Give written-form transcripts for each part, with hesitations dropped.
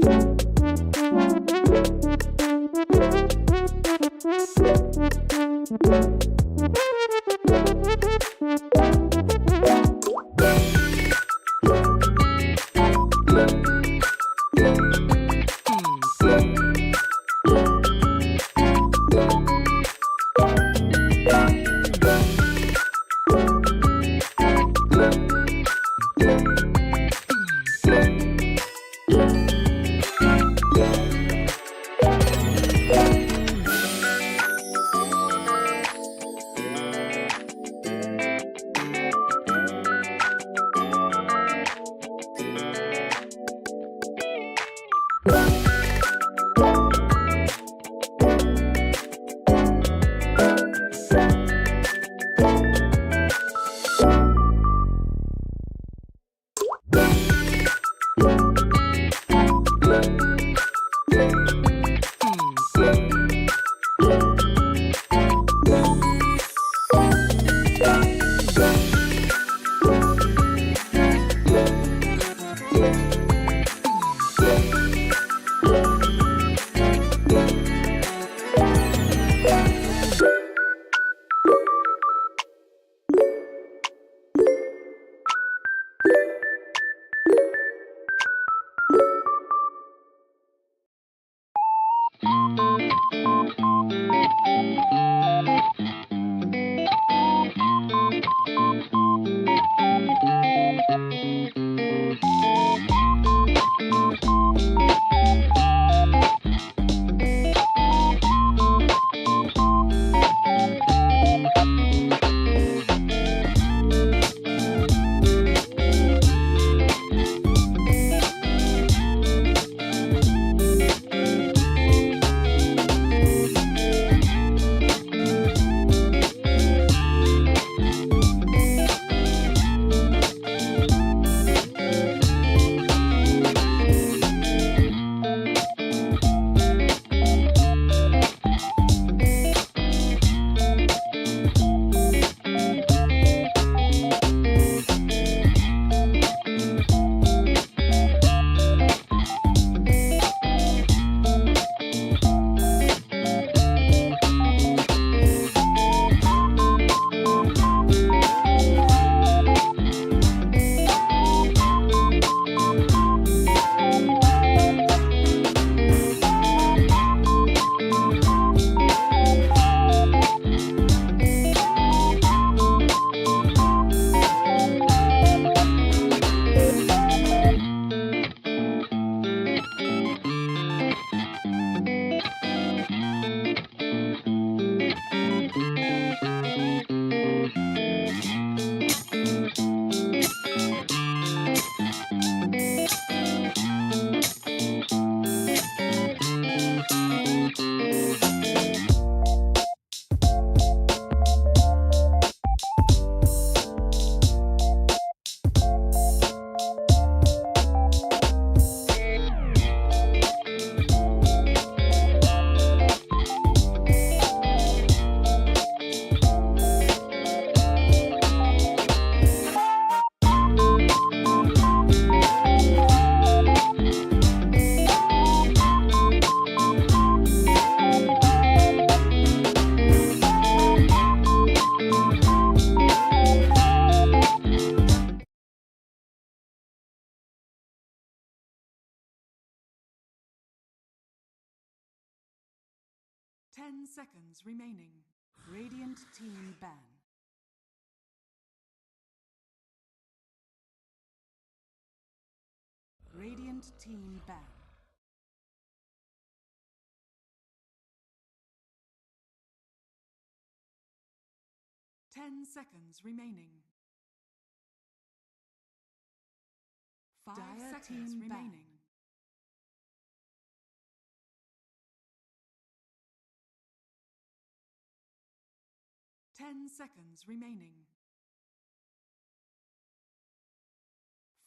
10 seconds remaining. Radiant team ban. Radiant team ban. Ten seconds remaining. 5 seconds remaining. Ten seconds remaining.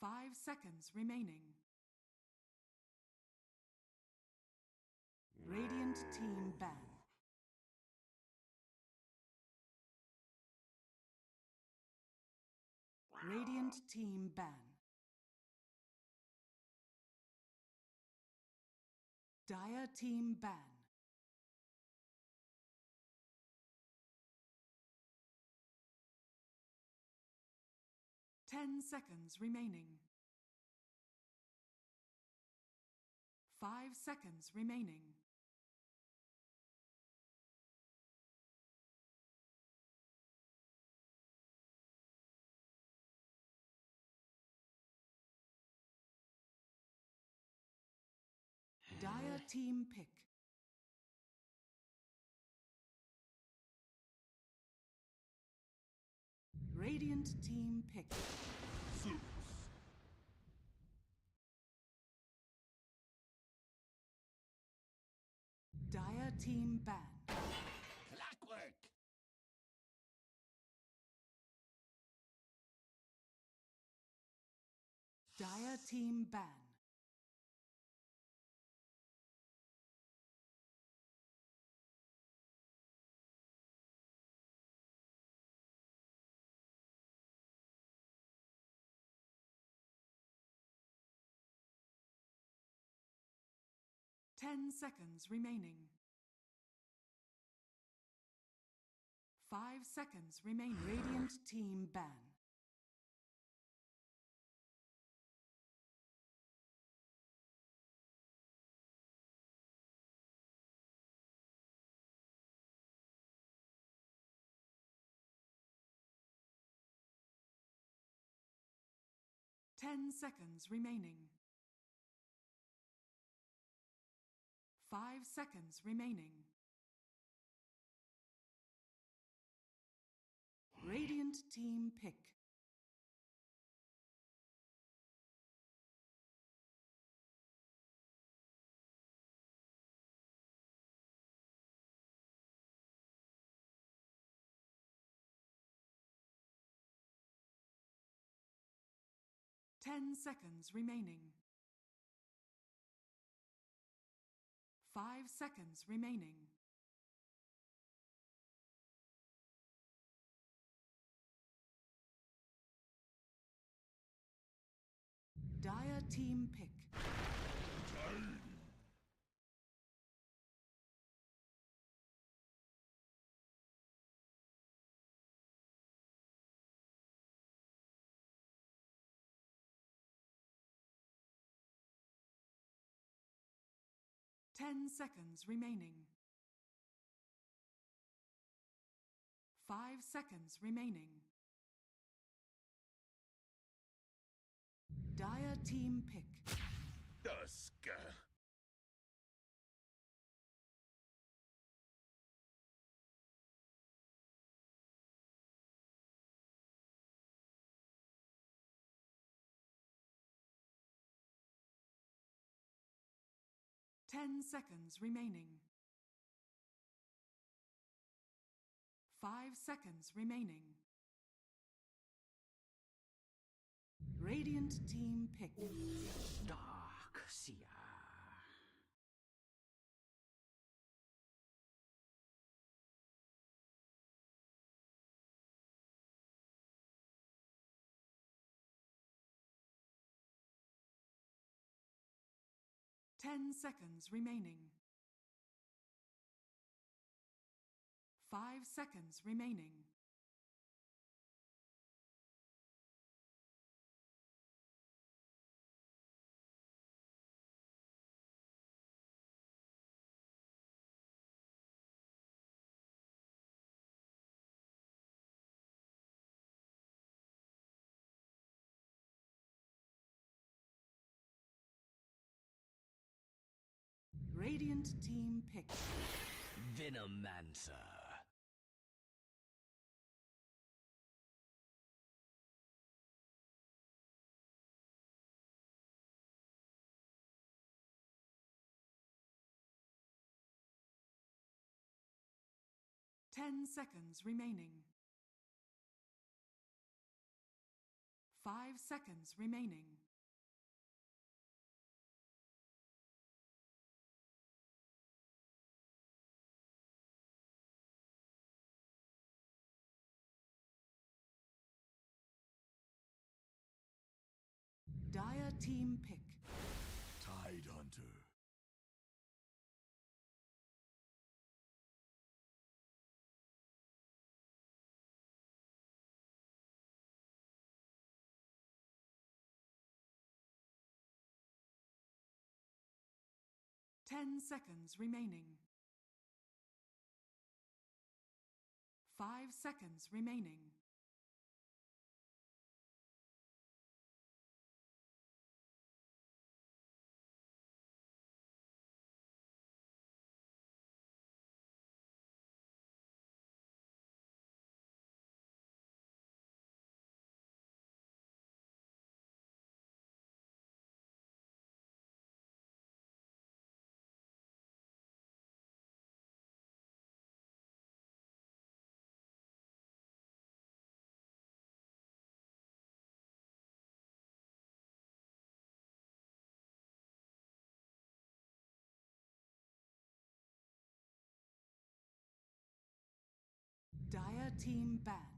5 seconds remaining. Radiant team ban. Radiant team ban. Dire team ban. Ten seconds remaining. 5 seconds remaining. Dire team pick. Radiant team pick. Dire team ban. Clockwork! Dire team ban. Ten seconds remaining. 5 seconds remain. Radiant team ban. Ten seconds remaining. 5 seconds remaining. Radiant team pick. Ten seconds remaining. 5 seconds remaining. Dire team pick. 10 seconds remaining. 5 seconds remaining. Dire team pick. Dusk! 10 seconds remaining. 5 seconds remaining. Radiant team pick. Dark Seer. 10 seconds remaining. 5 seconds remaining. Radiant team pick. Venomancer. 10 seconds remaining. 5 seconds remaining. Dire team pick. Tidehunter. 10 seconds remaining. 5 seconds remaining. Dire team ban.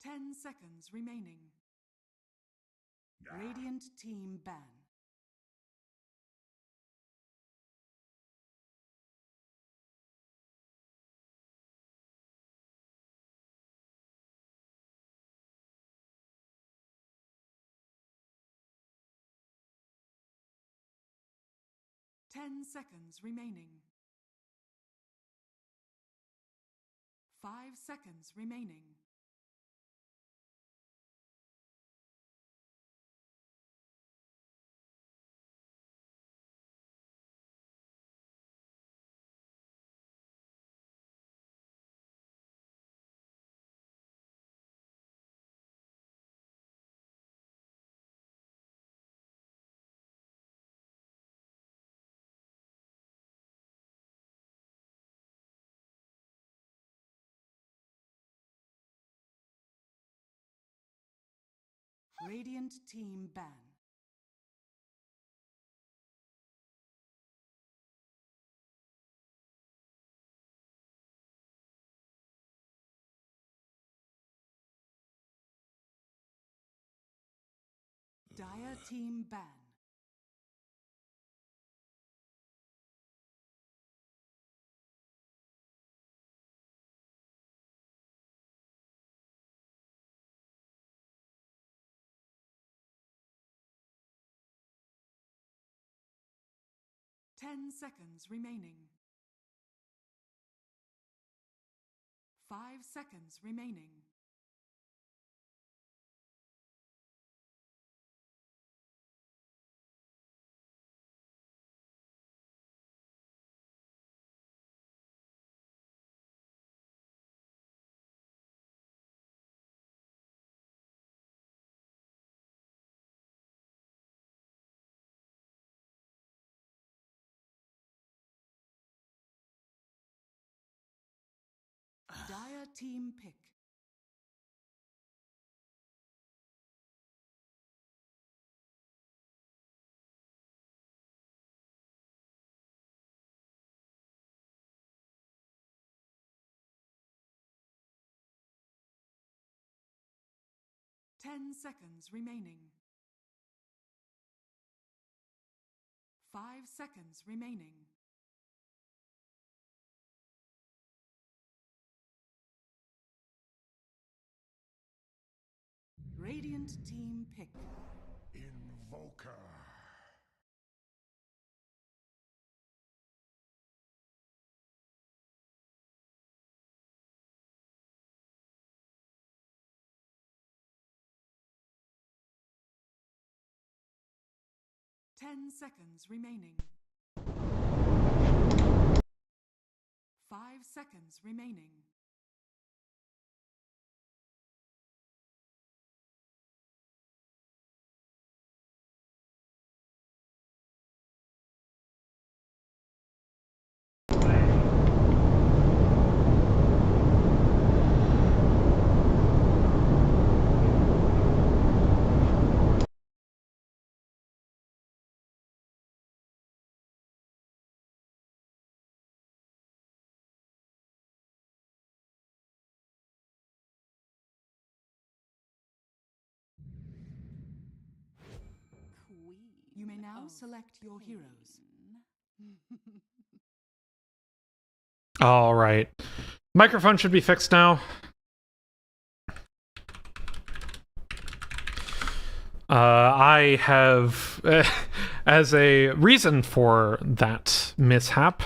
10 seconds remaining. Radiant team ban. Ten seconds remaining. 5 seconds remaining. Radiant team ban. Dire team ban. Ten seconds remaining. 5 seconds remaining. Dire team pick. Ten seconds remaining. 5 seconds remaining. Radiant team pick. Invoker. Ten seconds remaining. 5 seconds remaining. You may now select your heroes. All right. Microphone should be fixed now. I have, as a reason for that mishap,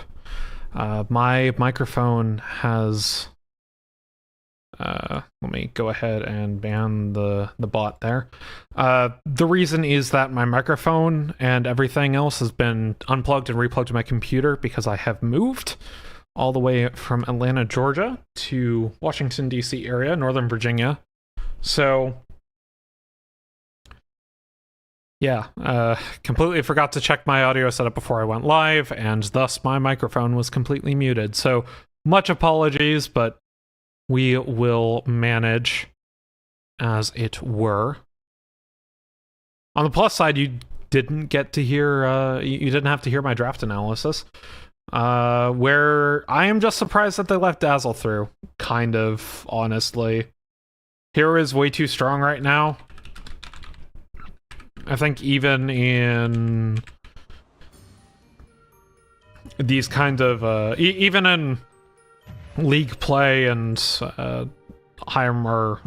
my microphone has... let me go ahead and ban the bot there. The reason is that my microphone and everything else has been unplugged and replugged to my computer because I have moved all the way from Atlanta, Georgia to Washington, D.C. area, Northern Virginia. So, yeah, completely forgot to check my audio setup before I went live, and thus my microphone was completely muted. So, much apologies, but we will manage, as it were. On the plus side, you didn't get to hear, you didn't have to hear my draft analysis, where I am just surprised that they left Dazzle through, kind of, honestly. Hero is way too strong right now. I think even in these kind of, even in league play and higher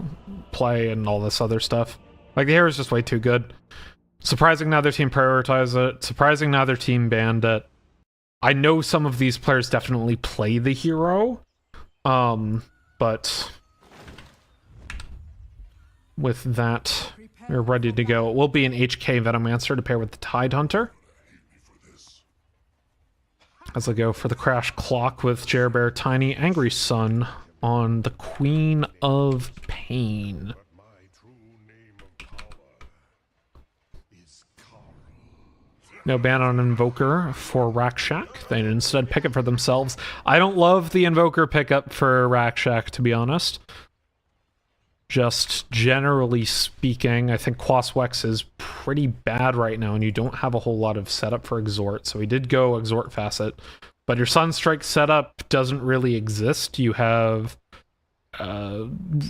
play and all this other stuff, like the hero is just way too good. Surprising neither team prioritized it. Surprising neither team banned it. I know some of these players definitely play the hero, but with that, we're ready to go. It will be an HK Venomancer to pair with the Tidehunter. As I go for the Crash Clock with Jerbear Tiny Angry Sun on the Queen of Pain. No ban on Invoker for Racc. They instead pick it for themselves. I don't love the Invoker pickup for Racc, to be honest. Just generally speaking, I think Quaswex is pretty bad right now, and you don't have a whole lot of setup for Exhort, so he did go Exhort Facet. But your Sunstrike setup doesn't really exist. You have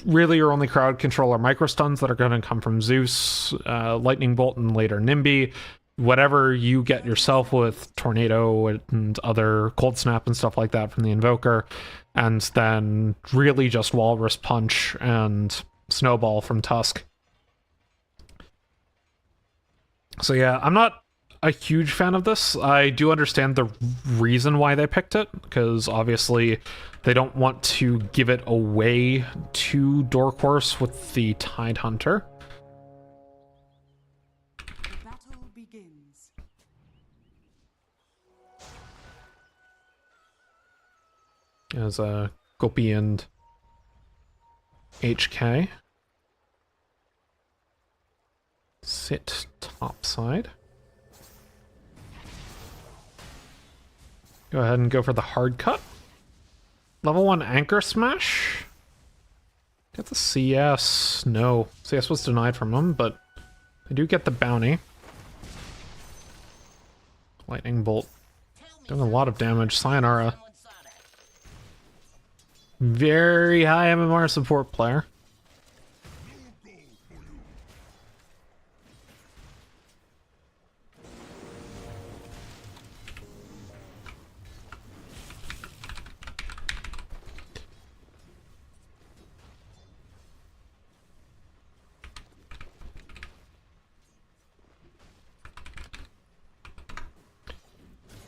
really your only crowd control are Microstuns that are going to come from Zeus, Lightning Bolt, and later Nimby. Whatever you get yourself with Tornado and other Cold Snap and stuff like that from the Invoker, and then really just Walrus Punch and Snowball from Tusk. So yeah, I'm not a huge fan of this. I do understand the reason why they picked it, because obviously they don't want to give it away to Dork Horse with the Tidehunter. As Gopi and HK sit topside. Go ahead and go for the hard cut. Level 1 Anchor Smash. Get the CS. No. CS was denied from him, but I do get the bounty. Lightning Bolt. Doing a lot of damage. Sayonara. Very high MMR support player.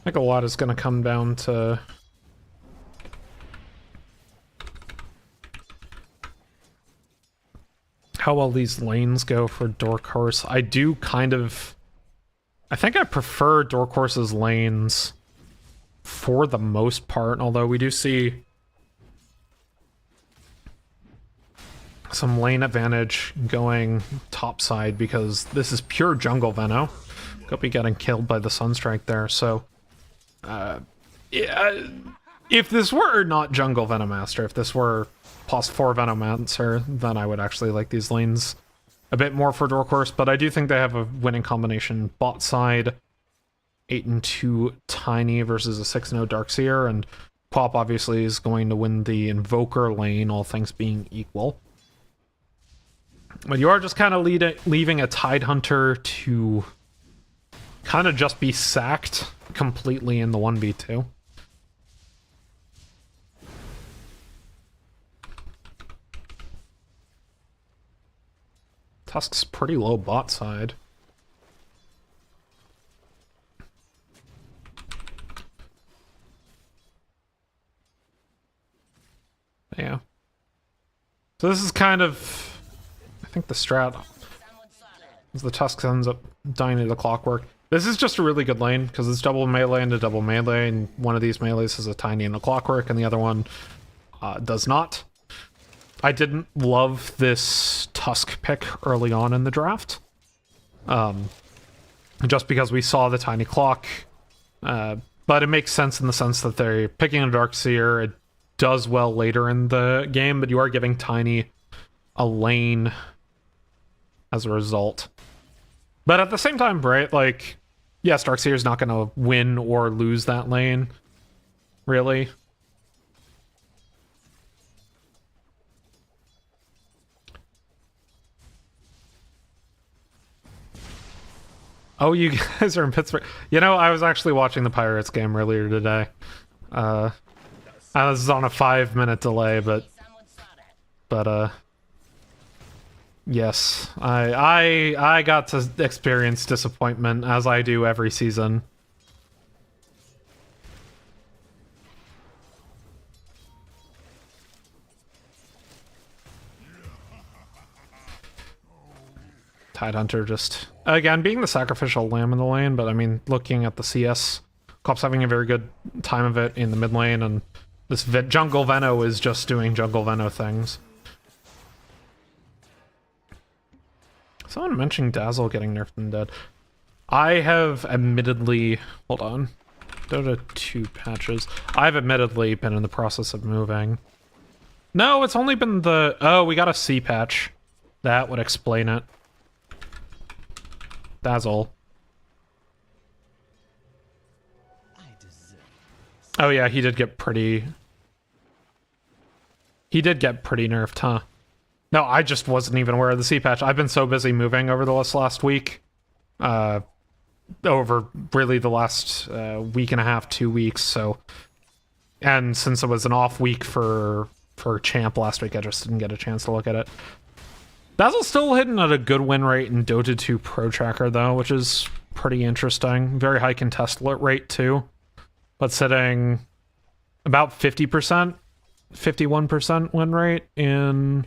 I think a lot is going to come down to how well these lanes go for Dork Horse. I do kind of... I think I prefer Dork Horse's lanes for the most part, although we do see some lane advantage going topside because this is pure jungle Veno. Could be getting killed by the Sunstrike there, so... yeah, if this were not jungle Venomaster, if this were +4 Venomancer, then I would actually like these lanes a bit more for Dork Horse, but I do think they have a winning combination. Bot side, 8 and 2 Tiny versus a 6-0 Darkseer, and Pop obviously is going to win the Invoker lane, all things being equal. But you are just kind of leaving a Tidehunter to kind of just be sacked completely in the 1v2. Tusk's pretty low bot side. Yeah. So this is kind of, I think the strat is the Tusk ends up dying to the clockwork. This is just a really good lane because it's double melee into double melee, and one of these melees has a tiny and a clockwork, and the other one does not. I didn't love this Tusk pick early on in the draft, just because we saw the tiny clock, but it makes sense in the sense that they're picking a Darkseer. It does well later in the game, but you are giving Tiny a lane as a result. But at the same time, right, like, yes, Darkseer is not going to win or lose that lane, really. Oh, you guys are in Pittsburgh. You know, I was actually watching the Pirates game earlier today. I was on a 5-minute delay, but yes, I got to experience disappointment as I do every season. Tidehunter just, again, being the sacrificial lamb in the lane, but I mean, looking at the CS, Cop's having a very good time of it in the mid lane, and this Jungle Veno is just doing Jungle Veno things. Someone mentioned Dazzle getting nerfed and dead. I have admittedly, hold on, Dota 2 patches. I've admittedly been in the process of moving. No, it's only been the, oh, we got a C patch. That would explain it. Dazzle. Oh yeah, he did get pretty nerfed, huh? No, I just wasn't even aware of the C patch. I've been so busy moving over the last week. Over really the last week and a half, 2 weeks, so. And since it was an off week for Champ last week, I just didn't get a chance to look at it. Dazzle's still hitting at a good win rate in Dota 2 Pro Tracker, though, which is pretty interesting. Very high contest rate, too. But sitting about 50%, 51% win rate in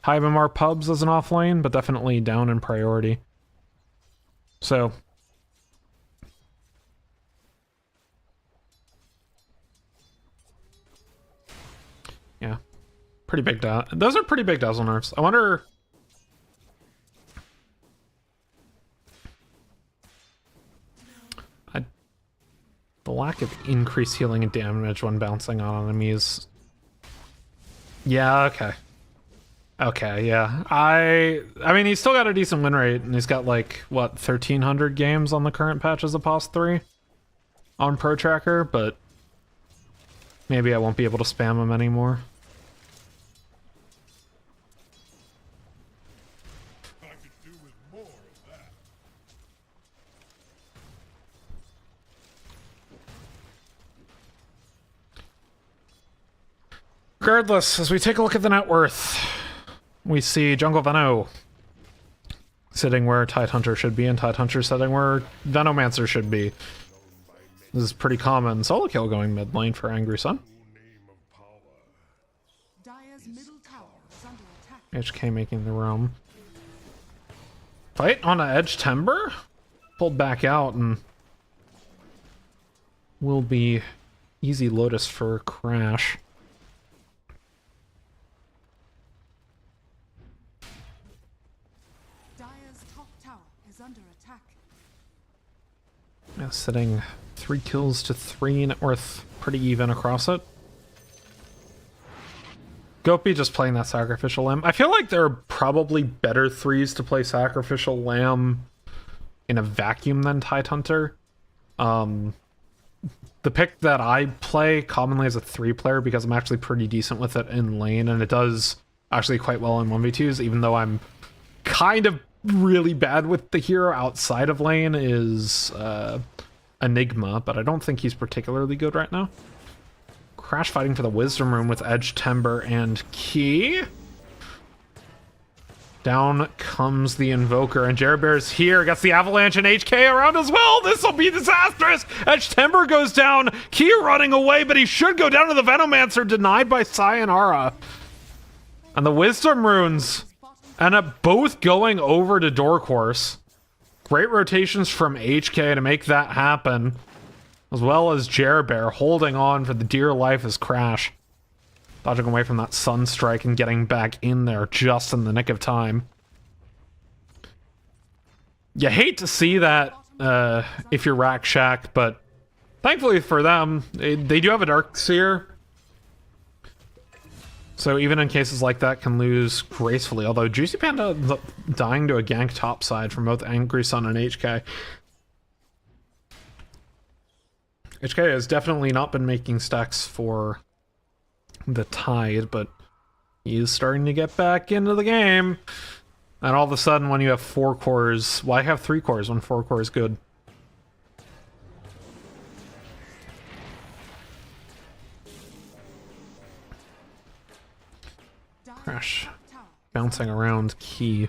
high MMR pubs as an offlane, but definitely down in priority. So. Yeah. Pretty big. Those are pretty big Dazzle nerfs. I wonder. The lack of increased healing and damage when bouncing on enemies. Yeah, okay. Okay, yeah. I mean, he's still got a decent win rate, and he's got, like, what, 1,300 games on the current patch as a POS 3 on Pro Tracker, but maybe I won't be able to spam him anymore. Regardless, as we take a look at the net worth, we see Jungle Veno sitting where Tidehunter should be, and Tidehunter sitting where Venomancer should be. This is pretty common. Solo kill going mid lane for Angry Sun. HK making the roam. Fight on an Edge Timber? Pulled back out and will be easy Lotus for Crash. Yeah, sitting 3 kills to 3 net worth, pretty even across it. Gopi just playing that Sacrificial Lamb. I feel like there are probably better 3s to play Sacrificial Lamb in a vacuum than Tidehunter. The pick that I play commonly as a 3-player because I'm actually pretty decent with it in lane, and it does actually quite well in 1v2s, even though I'm kind of really bad with the hero outside of lane is Enigma, but I don't think he's particularly good right now. Crash fighting for the Wisdom Rune with Edge, Timber, and Key. Down comes the Invoker, and Jerbear's here. Gets the Avalanche and HK around as well. This will be disastrous. Edge Timber goes down. Key running away, but he should go down to the Venomancer, denied by Sayonara. And the Wisdom Runes end up both going over to Dork Horse. Great rotations from HK to make that happen, as well as Jerbear holding on for the dear life as Crash. Dodging away from that Sunstrike and getting back in there just in the nick of time. You hate to see that if you're Racc, but thankfully for them, they do have a Dark Seer. So even in cases like that, can lose gracefully. Although Juicy Panda dying to a gank topside from both Angry Sun and HK. HK has definitely not been making stacks for the Tide, but he is starting to get back into the game. And all of a sudden, when you have 4 cores, why have 3 cores when 4 cores is good? Crash bouncing around Key.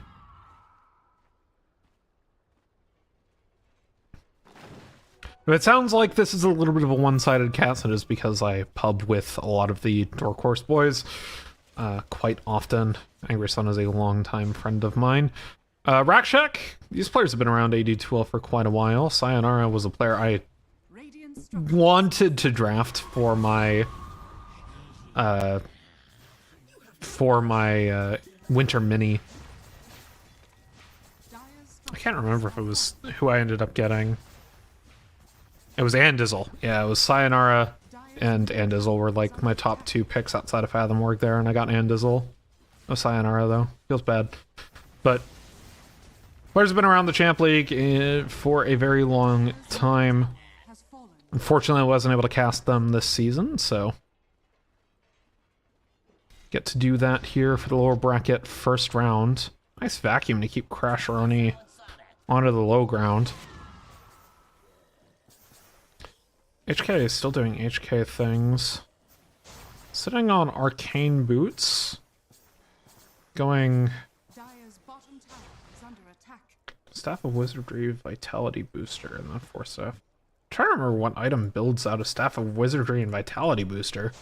If it sounds like this is a little bit of a one-sided cast, it is because I pub with a lot of the Dork Horse boys quite often. Angry Sun is a longtime friend of mine. Racc, these players have been around AD2L for quite a while. Sayonara was a player I wanted to draft for my winter mini. I can't remember if it was who I ended up getting. It was Andizzle. Yeah, it was Sayonara and Andizzle were like my top 2 picks outside of Fathom Org there, and I got Andizzle. No Sayonara though. Feels bad. But players have been around the Champ League for a very long time. Unfortunately, I wasn't able to cast them this season, so get to do that here for the lower bracket first round. Nice vacuum to keep Crash Ronnie onto the low ground. HK is still doing HK things. Sitting on Arcane Boots. Going Staff of Wizardry, Vitality Booster, and then 4 Staff. I'm trying to remember what item builds out of Staff of Wizardry and Vitality Booster.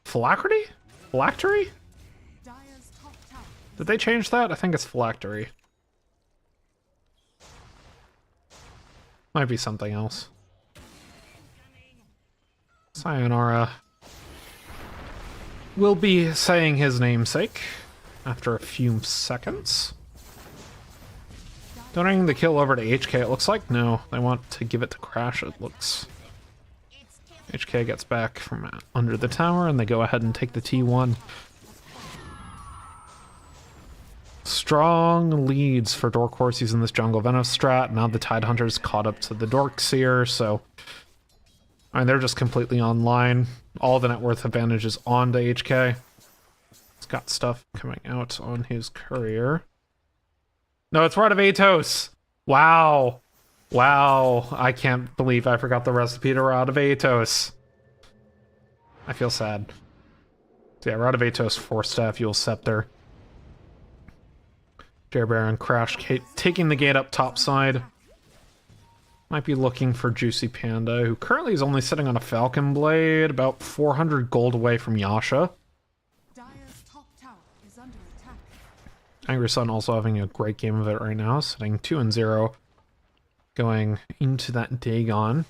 Phylactery? Phylactery? Did they change that? I think it's Phylactery. Might be something else. Sayonara will be saying his namesake after a few seconds. Donating the kill over to HK, it looks like. No, they want to give it to Crash, it looks. HK gets back from under the tower, and they go ahead and take the T1. Strong leads for Dork Horses in this jungle Venom strat. Now the Tidehunter's caught up to the Dork Seer, so I mean, they're just completely online. All the net worth advantage is on to HK. He's got stuff coming out on his courier. No, it's Rod of Atos. Wow. Wow. I can't believe I forgot the recipe to Rod of Atos. I feel sad. So yeah, Rod of Atos, 4 Staff, Yule Scepter. Jerbear and Crash taking the gate up topside. Might be looking for Juicy Panda, who currently is only sitting on a Falcon Blade, about 400 gold away from Yasha. Angry Sun also having a great game of it right now, sitting 2-0, going into that Dagon.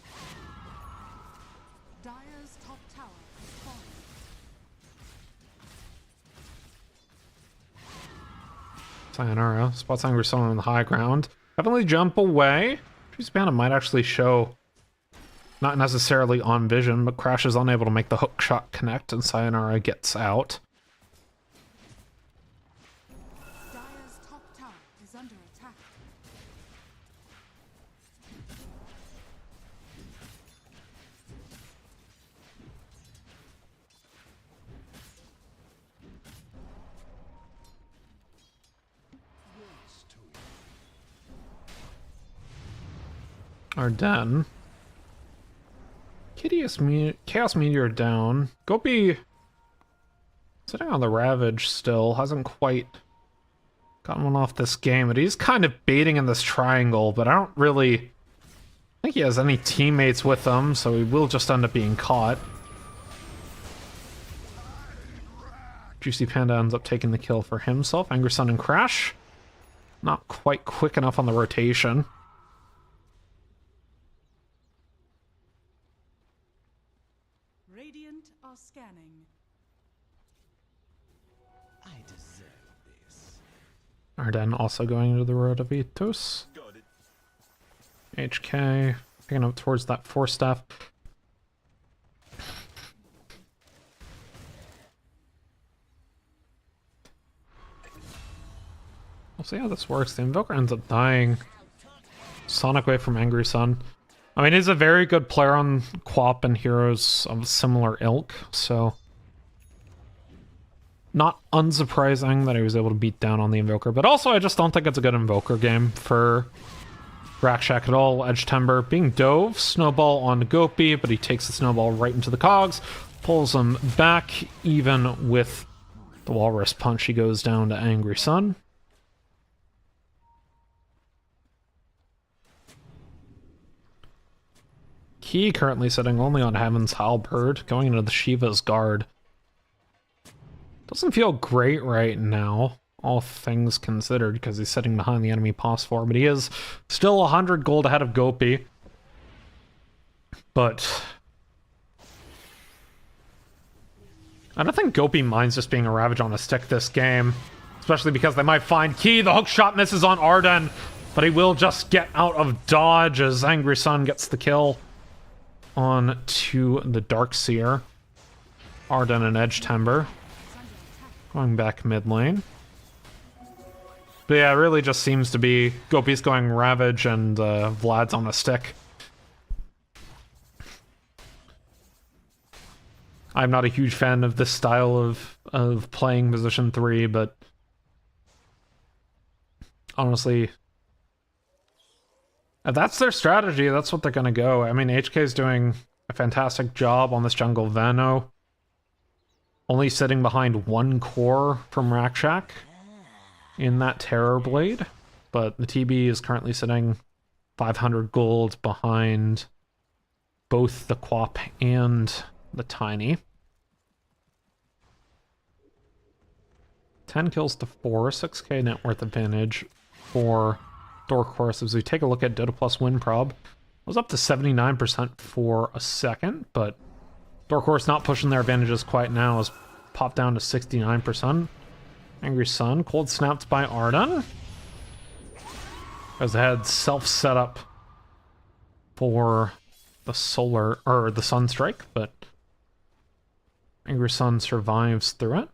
Sayonara spots Angry Sun on the high ground. Definitely jump away. Juicy Panda might actually show, not necessarily on vision, but Crash is unable to make the hook shot connect, and Sayonara gets out. Dire's top tower is under attack. Ardennes. Chaos Meteor down. Gopi sitting on the Ravage still. Hasn't quite gotten one off this game, but he's kind of baiting in this triangle, but I don't really think he has any teammates with him, so he will just end up being caught. Juicy Panda ends up taking the kill for himself. Angry Sun and Crash. Not quite quick enough on the rotation. Radiant are scanning. I deserve this. Ardennes also going into the Road of Ethos. Got it. HK picking up towards that Force Staff. We'll see how this works. The Invoker ends up dying. Sonic Wave from Angry Sun. I mean, he's a very good player on Quap and heroes of similar ilk, so not unsurprising that he was able to beat down on the Invoker. But also, I just don't think it's a good Invoker game for Racc at all. Edge Timber being dove. Snowball on Gopi, but he takes the Snowball right into the cogs. Pulls him back. Even with the Walrus Punch, he goes down to Angry Sun. Key currently sitting only on Heaven's Halberd, going into the Shiva's Guard. Doesn't feel great right now, all things considered, because he's sitting behind the enemy POS4, but he is still 100 gold ahead of Gopi. But I don't think Gopi minds just being a Ravage on a stick this game, especially because they might find Key. The hook shot misses on Ardennes, but he will just get out of dodge as Angry Sun gets the kill on to the Darkseer. Ardennes and Edge Timber going back mid lane. But yeah, it really just seems to be Gopi's going Ravage and Vlad's on the stick. I'm not a huge fan of this style of playing position 3, but honestly, if that's their strategy, that's what they're going to go. I mean, HK is doing a fantastic job on this jungle Vano. Only sitting behind 1 core from Racc in that Terror Blade. But the TB is currently sitting 500 gold behind both the Quap and the Tiny. 10 kills to 4, 6k net worth advantage for Dork, of course. As we take a look at Dota Plus win prob, it was up to 79% for a second, but Dork, of course, not pushing their advantages quite now, has popped down to 69%. Angry Sun, cold snapped by Ardennes. As they had self-set up for the solar, or the Sunstrike, but Angry Sun survives through it.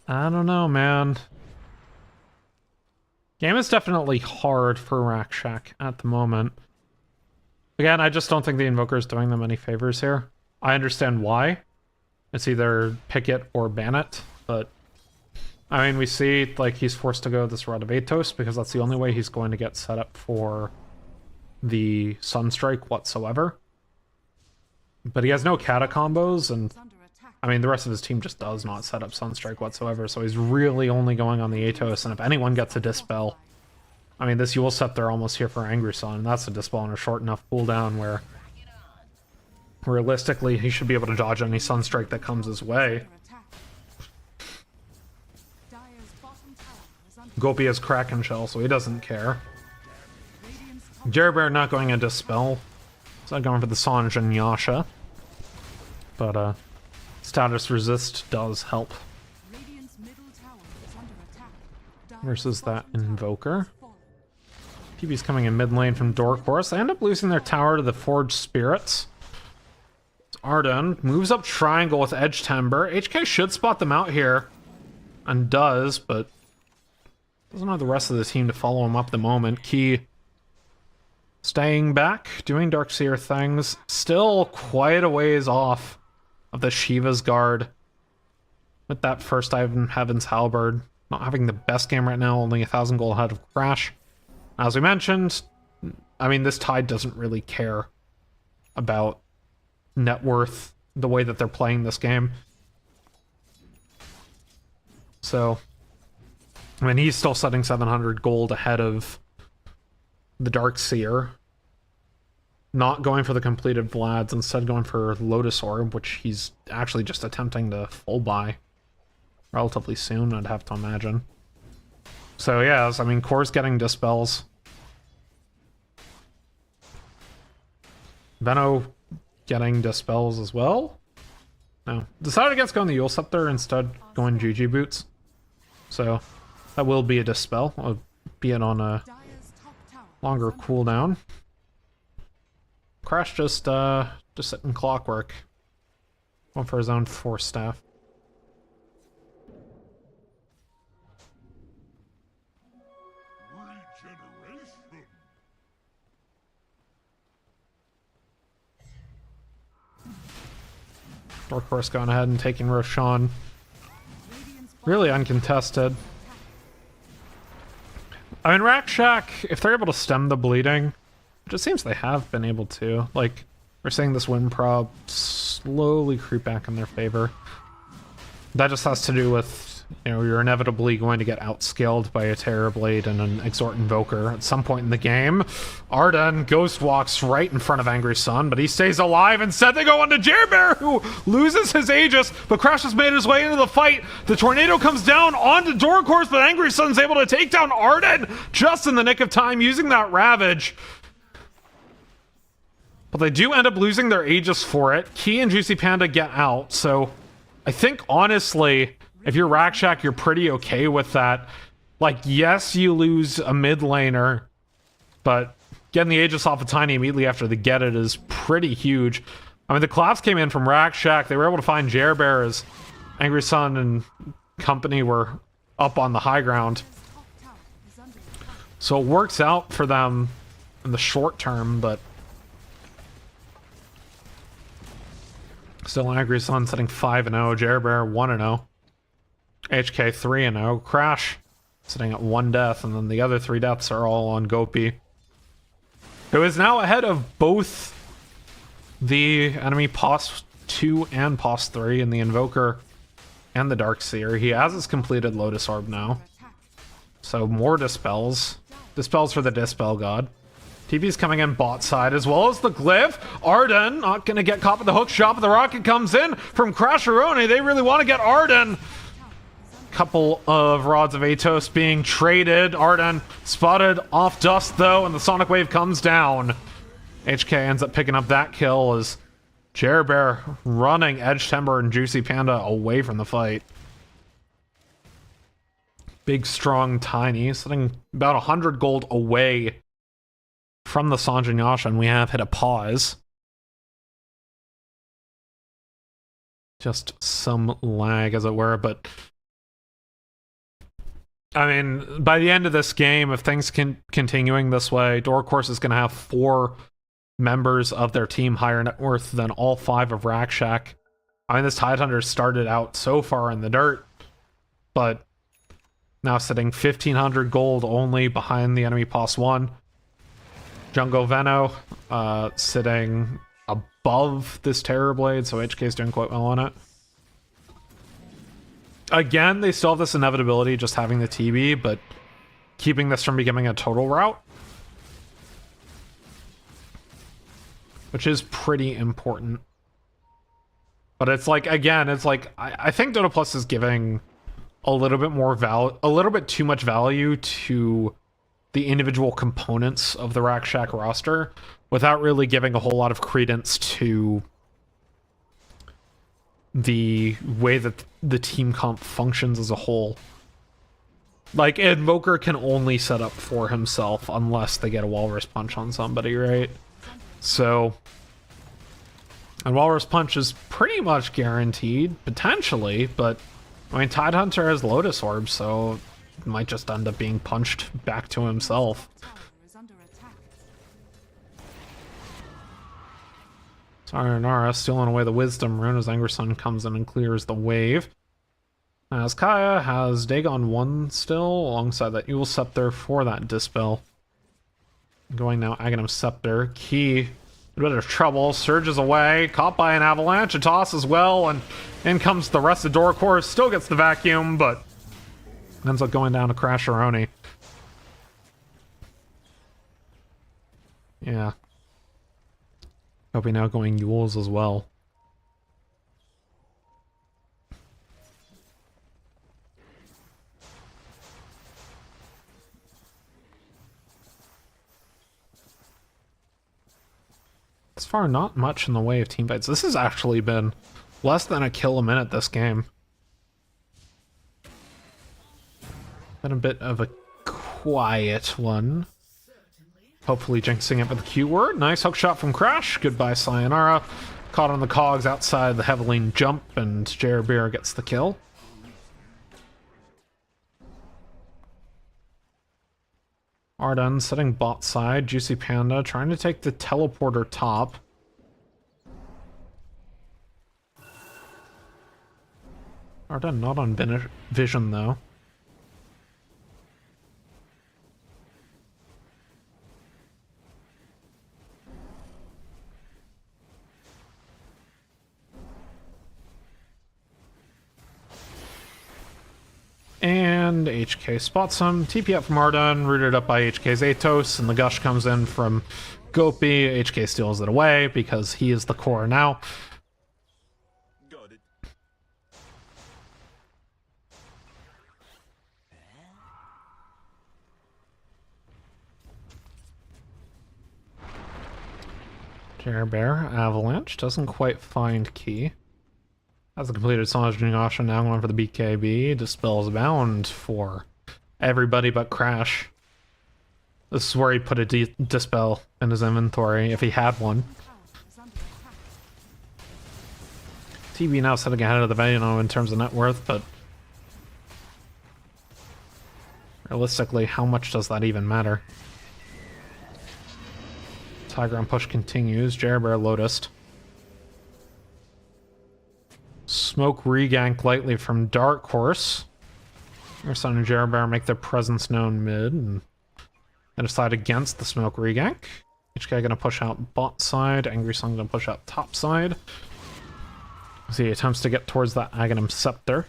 I don't know, man. Game is definitely hard for Racc at the moment. Again, I just don't think the Invoker is doing them any favors here. I understand why. It's either pick it or ban it, but I mean, we see like he's forced to go this Rod of Atos because that's the only way he's going to get set up for the Sunstrike whatsoever. But he has no Kata combos, and I mean, the rest of his team just does not set up Sunstrike whatsoever, so he's really only going on the Atos, and if anyone gets a Dispel, I mean, this Yule Scepter almost here for Angry Sun, and that's a Dispel on a short enough cooldown where realistically he should be able to dodge any Sunstrike that comes his way. Gopi has Kraken Shell, so he doesn't care. Jerrybear not going into Dispel, so I'm going for the Sanj and Yasha. But, Status Resist does help versus that Invoker. PB's coming in mid lane from Dork, of course. They end up losing their tower to the Forged Spirits. Ardennes moves up triangle with Edge Timber. HK should spot them out here, and does, but doesn't have the rest of the team to follow him up at the moment. Key staying back, doing Darkseer things. Still quite a ways off of the Shiva's Guard with that first Ivan Heaven's Halberd. Not having the best game right now, only 1,000 gold ahead of Crash. As we mentioned, I mean, this Tide doesn't really care about net worth the way that they're playing this game. So, I mean, he's still setting 700 gold ahead of the Dark Seer. Not going for the completed Vlads, instead going for Lotus Orb, which he's actually just attempting to full buy relatively soon, I'd have to imagine. So yeah, I mean, Core's getting Dispels. Veno getting Dispels as well. No. Decided against going the Yule Scepter, instead going GG Boots. So that will be a Dispel, albeit on a longer cooldown. Crash just sitting Clockwork. Went for his own Force Staff. Regeneration. Dork, course, going ahead and taking Roshan. Really uncontested. I mean, Racc, if they're able to stem the bleeding, which it seems they have been able to, like, we're seeing this win prob slowly creep back in their favor. That just has to do with, you know, you're inevitably going to get outscaled by a Terrorblade and an Exhort Invoker at some point in the game. Arden ghost walks right in front of Angry Sun, but he stays alive. Instead, they go onto Jerbear, who loses his Aegis, but Crash has made his way into the fight. The tornado comes down onto Dork, but Angry Sun's able to take down Arden just in the nick of time using that Ravage. But they do end up losing their Aegis for it. Key and Juicy Panda get out, so I think, honestly, if you're Racc, you're pretty okay with that. Like, yes, you lose a mid laner, but getting the Aegis off of Tiny immediately after the get it is pretty huge. I mean, the collapse came in from Racc. They were able to find Jerbear as Angry Sun and company were up on the high ground. So it works out for them in the short term, but still Angry Sun setting 5-0, Jerbear 1-0. HK 3-0, Crash sitting at 1 death, and then the other 3 deaths are all on Gopi, who is now ahead of both the enemy POS 2 and POS 3 and the Invoker and the Dark Seer. He has his completed Lotus Orb now, so more Dispels. Dispels for the Dispel God. TP's coming in bot side, as well as the Glyph. Arden not going to get caught with the hook shot, but the rocket comes in from Crasheroni. They really want to get Arden. Couple of Rods of Atos being traded. Arden spotted off dust, though, and the Sonic Wave comes down. HK ends up picking up that kill as Jerbear running Edge Timber and Juicy Panda away from the fight. Big, strong Tiny, sitting about 100 gold away from the Sanjin Yasha, and we have hit a pause. Just some lag, as it were, but I mean, by the end of this game, if things can continuing this way, Dork Horse is going to have 4 members of their team higher net worth than all 5 of Racc. I mean, this Tidehunter started out so far in the dirt, but now sitting 1,500 gold only behind the enemy POS 1. Jungle Veno sitting above this Terrorblade, so HK is doing quite well on it. Again, they still have this inevitability just having the TB, but keeping this from becoming a total route, which is pretty important. But it's like, again, it's like, I think Dota Plus is giving a little bit more value, a little bit too much value to the individual components of the Racc roster without really giving a whole lot of credence to the way that the team comp functions as a whole. Like, Invoker can only set up for himself unless they get a Walrus Punch on somebody, right? So, and Walrus Punch is pretty much guaranteed, potentially, but I mean, Tidehunter has Lotus Orb, so it might just end up being punched back to himself. Sayonara stealing away the wisdom rune as Angry Sun comes in and clears the wave. As Kaya has Dagon 1 still, alongside that Eul Scepter for that Dispel. Going now, Aghanim Scepter. Key, a bit of trouble, surges away, caught by an avalanche, a toss as well, and in comes the rest of Dork. Still gets the vacuum, but ends up going down to Crasheroni. Yeah. Hope now going Yules as well. Thus far, not much in the way of team fights. This has actually been less than a kill a minute this game. Been a bit of a quiet one. Hopefully jinxing it with the Q word. Nice hook shot from Crash. Goodbye, Sayonara. Caught on the cogs outside the Heavenly jump, and Jerbear gets the kill. Arden setting bot side. Juicy Panda trying to take the teleporter top. Arden not on vision though. And HK spots him. TP up from Arden, rooted up by HK's Atos, and the gush comes in from Gopi. HK steals it away because he is the core now. Got it. Jerbear, Avalanche, doesn't quite find Key. Has a completed Sonage Nugasha, now going for the BKB. Dispels bound for everybody but Crash. This is where he put a Dispel in his inventory, if he had one. TB now sitting ahead of the Veno in terms of net worth, but realistically, how much does that even matter? Tiger on push continues. Jerbear Lotus. Smoke regank lightly from Dark Horse. Your son and Jerbear make their presence known mid and decide against the smoke regank. HK gonna push out bot side. Angry Sun gonna push out top side. As he attempts to get towards that Aghanim Scepter.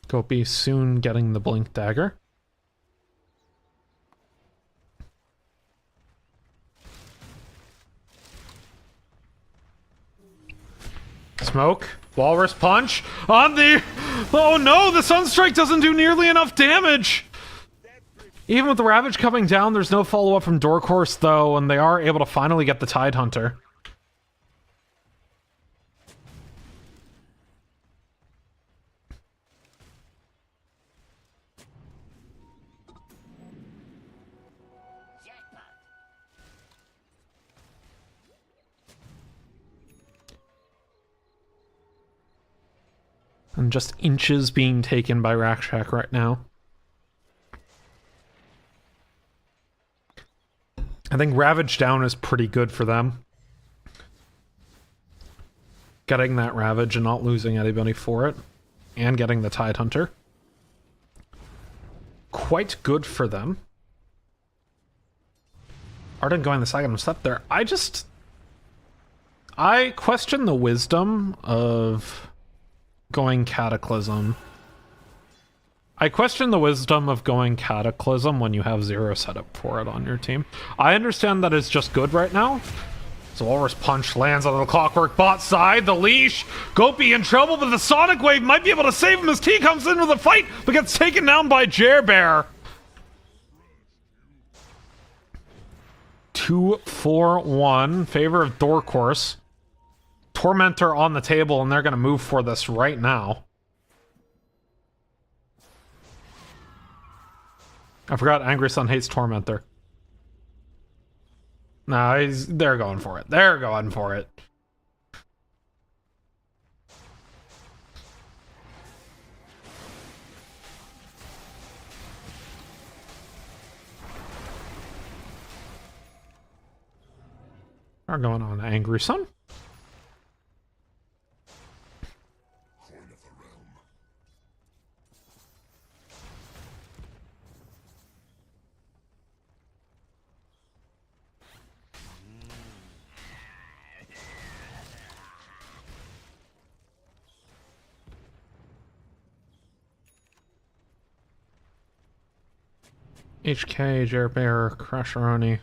Gopi soon getting the Blink Dagger. Smoke. Walrus punch on the... Oh no, the Sunstrike doesn't do nearly enough damage! Even with the Ravage coming down, there's no follow-up from Dork Horse though, and they are able to finally get the Tidehunter. And just inches being taken by Racc right now. I think Ravage down is pretty good for them. Getting that Ravage and not losing anybody for it. And getting the Tidehunter. Quite good for them. Arden going the second step there. I question the wisdom of going Cataclysm. I question the wisdom of going Cataclysm when you have zero setup for it on your team. I understand that it's just good right now. So Walrus Punch lands on the Clockwork bot side. The leash. Gopi in trouble, but the Sonic Wave might be able to save him as T comes into the fight, but gets taken down by Jerbear. 2-4-1. Favor of Dork Horse. Tormentor on the table, and they're going to move for this right now. I forgot Angry Sun hates Tormentor. Nah, they're going for it. They're going for it. Are going on Angry Sun. Coin of the realm. HK, Jerbear, Crasheroni.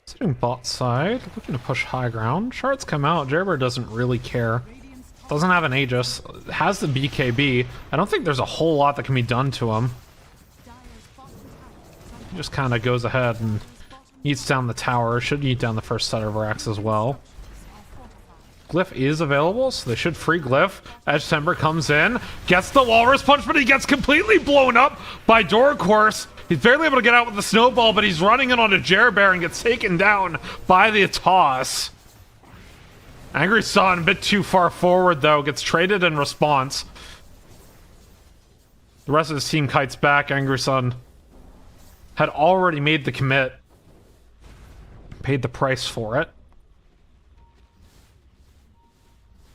Sitting bot side, looking to push high ground. Shards come out. Jerbear doesn't really care. Doesn't have an Aegis. Has the BKB. I don't think there's a whole lot that can be done to him. He just kind of goes ahead and eats down the tower. Should eat down the first set of Racks as well. Glyph is available, so they should free Glyph. Edge Timber comes in, gets the Walrus Punch, but he gets completely blown up by Dork. He's barely able to get out with the snowball, but he's running it onto Jerbear and gets taken down by the toss. Angry Sun, a bit too far forward though, gets traded in response. The rest of his team kites back. Angry Sun had already made the commit, paid the price for it.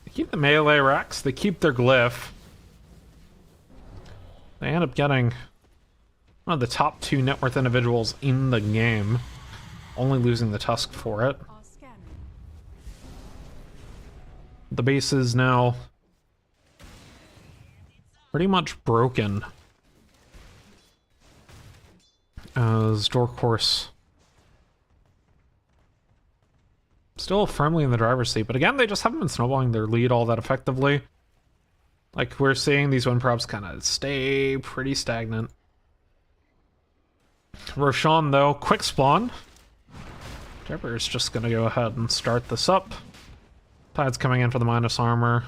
They keep the melee Racks, they keep their Glyph. They end up getting one of the top 2 net worth individuals in the game, only losing the Tusk for it. The base is now pretty much broken, as Dork still firmly in the driver's seat, but again, they just haven't been snowballing their lead all that effectively. Like we're seeing, these win probs kind of stay pretty stagnant. Roshan, though, quick spawn. Jerbear's just gonna go ahead and start this up. Tide's coming in for the minus armor.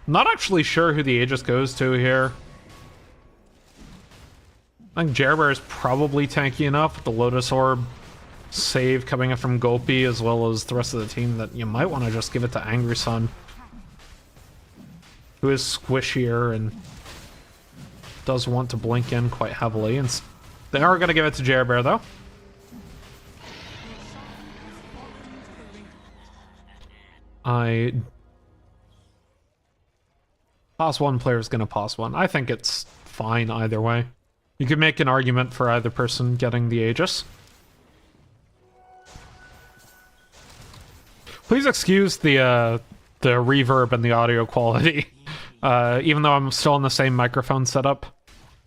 Not actually sure who the Aegis goes to here. I think Jerbear is probably tanky enough with the Lotus Orb save coming in from Gulpy, as well as the rest of the team, that you might want to just give it to Angry Sun, who is squishier and does want to blink in quite heavily. And they are going to give it to Jerbear, though. Pos 1 player is going to pos 1. I think it's fine either way. You could make an argument for either person getting the Aegis. Please excuse the reverb and the audio quality. Even though I'm still in the same microphone setup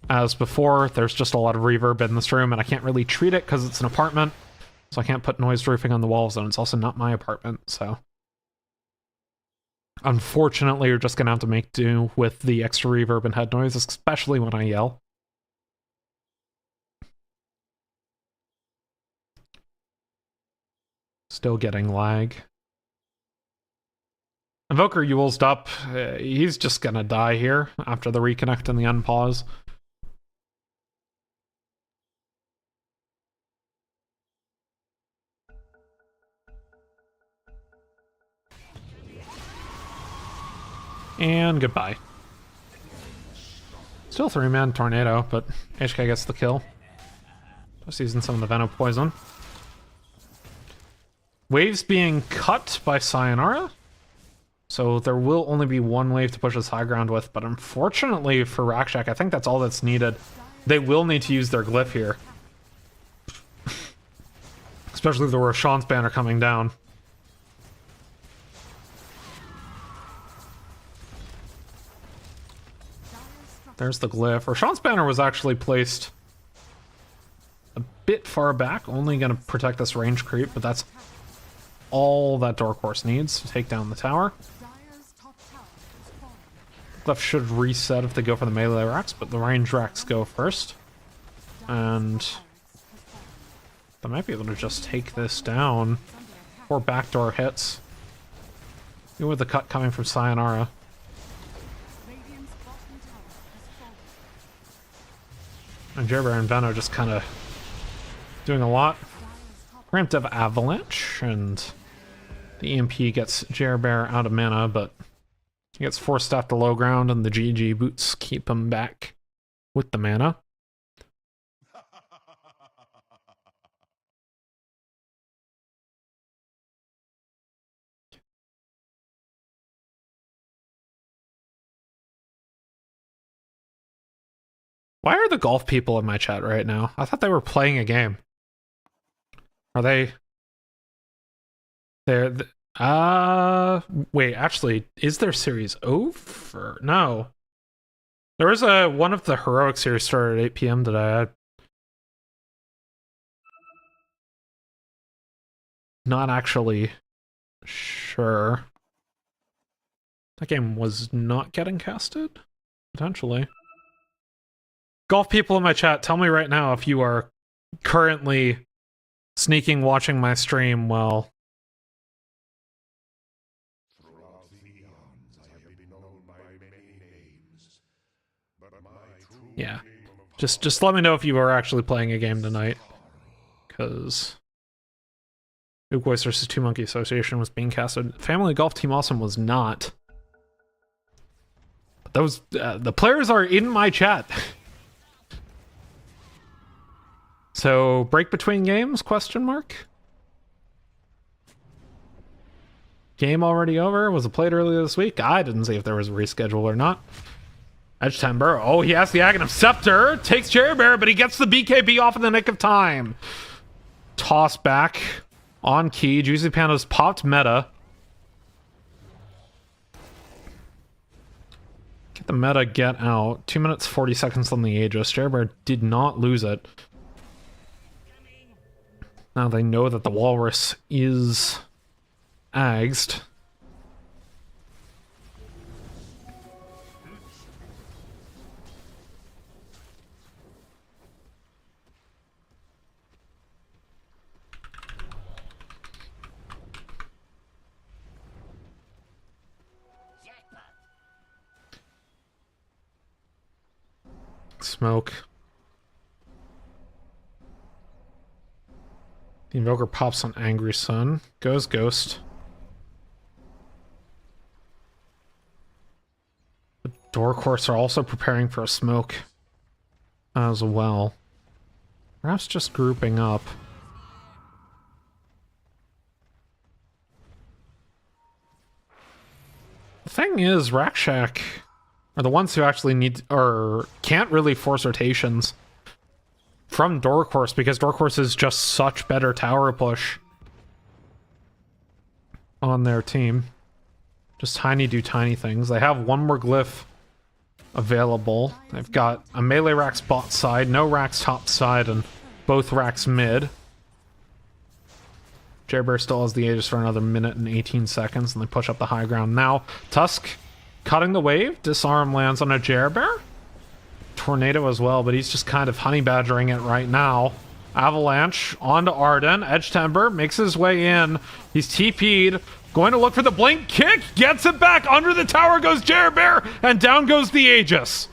as before, there's just a lot of reverb in this room, and I can't really treat it because it's an apartment, so I can't put noise roofing on the walls, and it's also not my apartment, so unfortunately you're just gonna have to make do with the extra reverb and head noise, especially when I yell. Still getting lag. Invoker Yule's up. He's just gonna die here after the reconnect and the unpause. And goodbye. Still 3-man Tornado, but HK gets the kill. Just using some of the Venom Poison. Waves being cut by Sayonara. So there will only be one wave to push this high ground with, but unfortunately for Racc, I think that's all that's needed. They will need to use their Glyph here. Especially with the Roshan's banner coming down. There's the Glyph. Roshan's banner was actually placed a bit far back, only going to protect this range creep, but that's all that Dork needs to take down the tower. Glyph should reset if they go for the melee racks, but the range racks go first. And they might be able to just take this down before backdoor hits. Even with the cut coming from Sayonara. And Jerbear and Veno just kind of doing a lot. Preemptive Avalanche, and the EMP gets Jerbear out of mana, but he gets forced off the low ground, and the GG boots keep him back with the mana. Why are the golf people in my chat right now? I thought they were playing a game. Are they? Wait, actually, is their series over? No. There was one of the heroic series started at 8 p.m. today. Not actually sure. That game was not getting casted? Potentially. Golf people in my chat, tell me right now if you are currently sneaking watching my stream while... Throughout the eons, I have been known by many names, but my true Yeah. name of Just let me know if you are actually playing a game tonight. Because... Oak Voice vs. Two Monkey Association was being casted. Family Golf Team Awesome was not. But those... the players are in my chat. So, break between games? Question mark? Game already over? Was it played earlier this week? I didn't see if there was a reschedule or not. Edge Timber. Oh, he has the Aghanim Scepter. Takes Cherry Bear, but he gets the BKB off in the nick of time. Toss back. On key. Juicy Panda's popped meta. Get the meta, get out. 2 minutes, 40 seconds on the Aegis. Cherry Bear did not lose it. Now they know that the Walrus is agsed. Smoke. The Invoker pops on Angry Sun. Goes Ghost. The Dork Horse are also preparing for a smoke as well. Perhaps just grouping up. The thing is, Racc are the ones who actually need or can't really force rotations from Dork Horse because Dork Horse is just such better tower push on their team. Just do tiny things. They have one more glyph available. They've got a melee Racc's bot side, no Racc's top side, and both Racc's mid. Jerbear still has the Aegis for another minute and 18 seconds, and they push up the high ground now. Tusk cutting the wave. Disarm lands on a Jerbear. Tornado as well, but he's just kind of honey badgering it right now. Avalanche onto Arden. Edge Timber makes his way in. He's TP'd. Going to look for the blink kick. Gets it back. Under the tower goes Jerbear, and down goes the Aegis.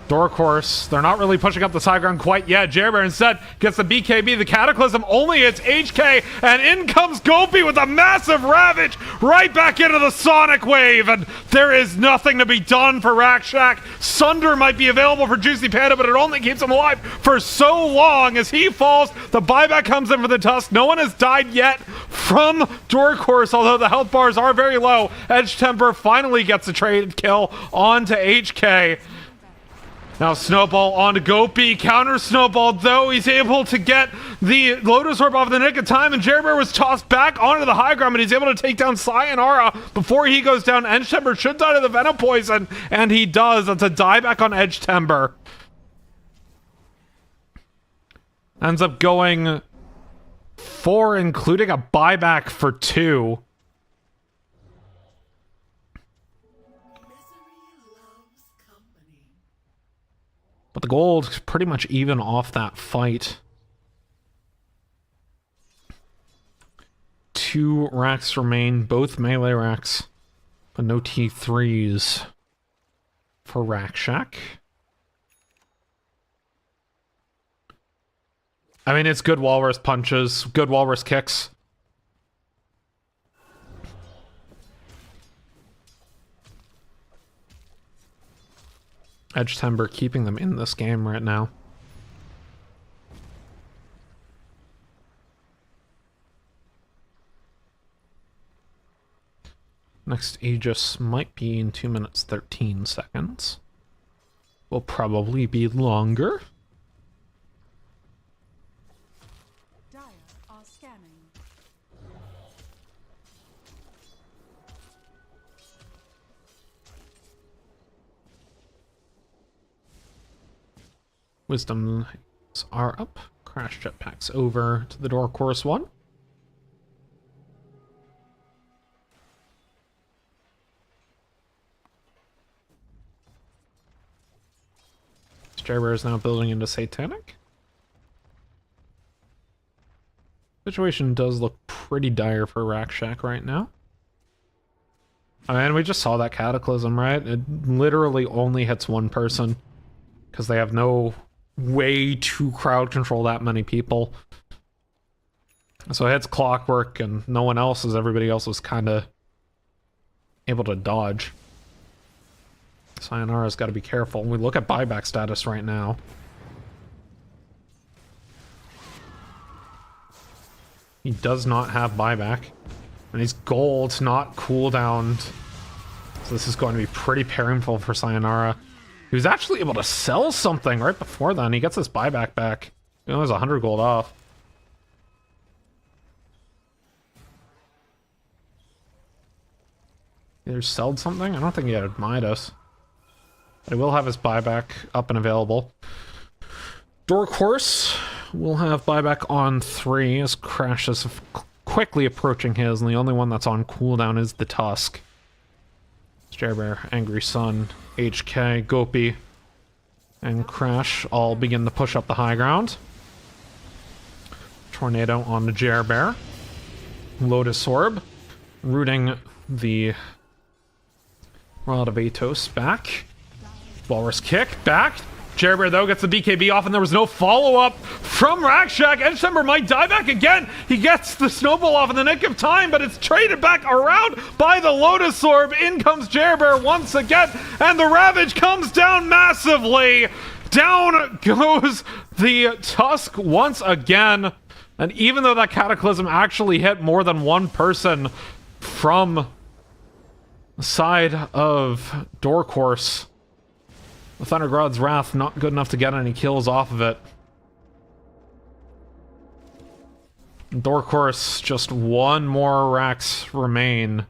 Dork Horse, they're not really pushing up the side ground quite yet. Jerbear instead gets the BKB. The Cataclysm only hits HK, and in comes Gopi with a massive Ravage right back into the Sonic Wave, and there is nothing to be done for Racc. Sunder might be available for Juicy Panda, but it only keeps him alive for so long. As he falls, the buyback comes in for the Tusk. No one has died yet from Dork Horse, although the health bars are very low. Edge Temper finally gets a traded kill onto HK. Now Snowball onto Gopi, counter Snowball though, he's able to get the Lotus Orb off in the nick of time, and Jerbear was tossed back onto the high ground, but he's able to take down Sayonara before he goes down. Edge Timber should die to the Venom Poison, and he does. That's a dieback on Edge Timber. Ends up going 4, including a buyback for 2. But the gold pretty much even off that fight. 2 Racks remain, both melee Racks, but no T3s for Racc. I mean, it's good Walrus punches, good Walrus kicks. Edge Timber keeping them in this game right now. Next Aegis might be in 2 minutes 13 seconds. will probably be longer. Dire are scanning. Wisdoms are up. Crash jetpacks over to the Dork Horse one. Striber is now building into Satanic. Situation does look pretty dire for Racc right now. I mean, we just saw that Cataclysm, right? It literally only hits one person because they have no way to crowd control that many people. So it hits Clockwork and no one else, as everybody else was kind of able to dodge. Sayonara's got to be careful. We look at buyback status right now. He does not have buyback. And he's gold, not cooldowned. So this is going to be pretty painful for Sayonara. He was actually able to sell something right before then. He gets his buyback back. He only has 100 gold off. Either sold something? I don't think he had Midas. But he will have his buyback up and available. Dork Horse will have buyback on 3 as Crash is quickly approaching his, and the only one that's on cooldown is the Tusk. Bear, Angry Sun, HK, Gopi, and Crash all begin to push up the high ground. Tornado on the Bear. Lotus Orb, rooting the Rod of Atos back. Walrus kick, back. Bear though gets the BKB off and there was no follow-up from Racc. Edgember might die back again. He gets the snowball off in the nick of time, but it's traded back around by the Lotus Orb. In comes Bear once again, and the Ravage comes down massively. Down goes the Tusk once again. And even though that Cataclysm actually hit more than one person from the side of Dork Horse, the Thundergod's Wrath not good enough to get any kills off of it. Dork Horse, just one more Racks remain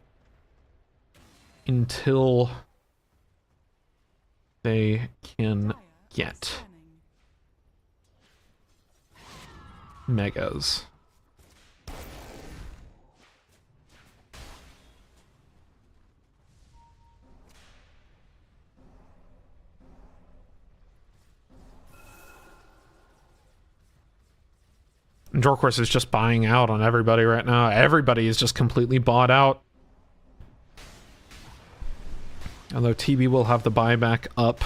until they can get Megas. Dork Horse is just buying out on everybody right now. Everybody is just completely bought out. Although TB will have the buyback up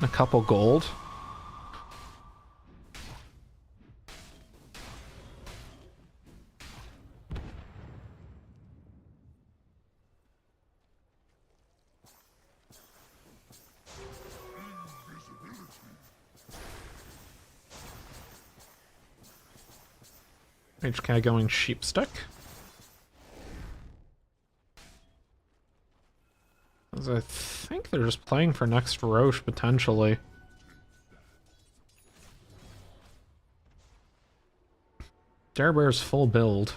a couple gold. HK going Sheepstick. As I think they're just playing for next Roche, potentially. Bear's full build.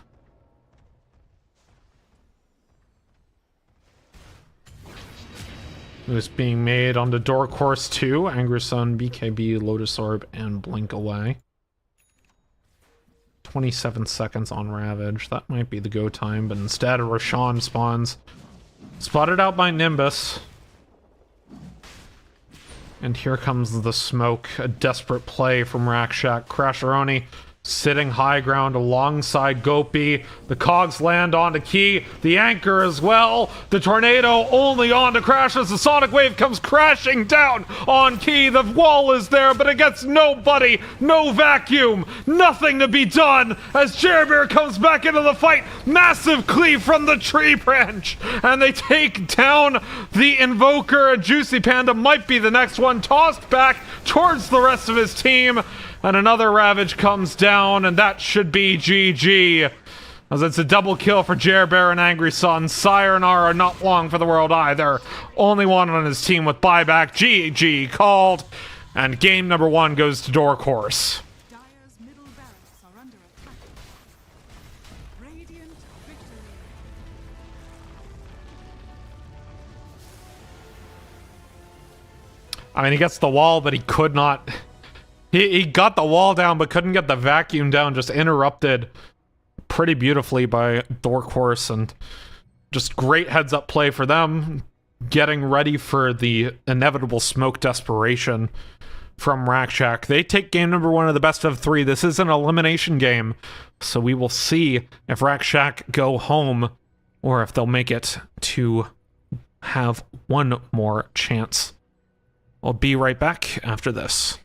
It was being made onto Dork Horse 2, Angry Sun, BKB, Lotus Orb, and Blink Away. 27 seconds on Ravage. That might be the go time, but instead Roshan spawns. Spotted out by Nimbus. And here comes the smoke. A desperate play from Racc. Crasheroni sitting high ground alongside Gopi. The cogs land onto Key. The anchor as well. The tornado only onto Crash as the sonic wave comes crashing down on Key. The wall is there, but it gets nobody. No vacuum. Nothing to be done as Bear comes back into the fight. Massive cleave from the tree branch. And they take down the Invoker. Juicy Panda might be the next one. Tossed back towards the rest of his team. And another Ravage comes down, and that should be GG. As it's a double kill for Jer Bear and Angry Sun. Sire and R are not long for the world either. Only one on his team with buyback. GG called. And game number 1 goes to Dork Horse. Dire's middle barracks are under attack. Radiant victory. I mean, he gets the wall, but he could not... He got the wall down, but couldn't get the vacuum down. Just interrupted pretty beautifully by Dork Horse, and just great heads-up play for them. Getting ready for the inevitable smoke desperation from Racc. They take game number 1 of the best of 3. This is an elimination game, so we will see if Racc go home or if they'll make it to have one more chance. I'll be right back after this.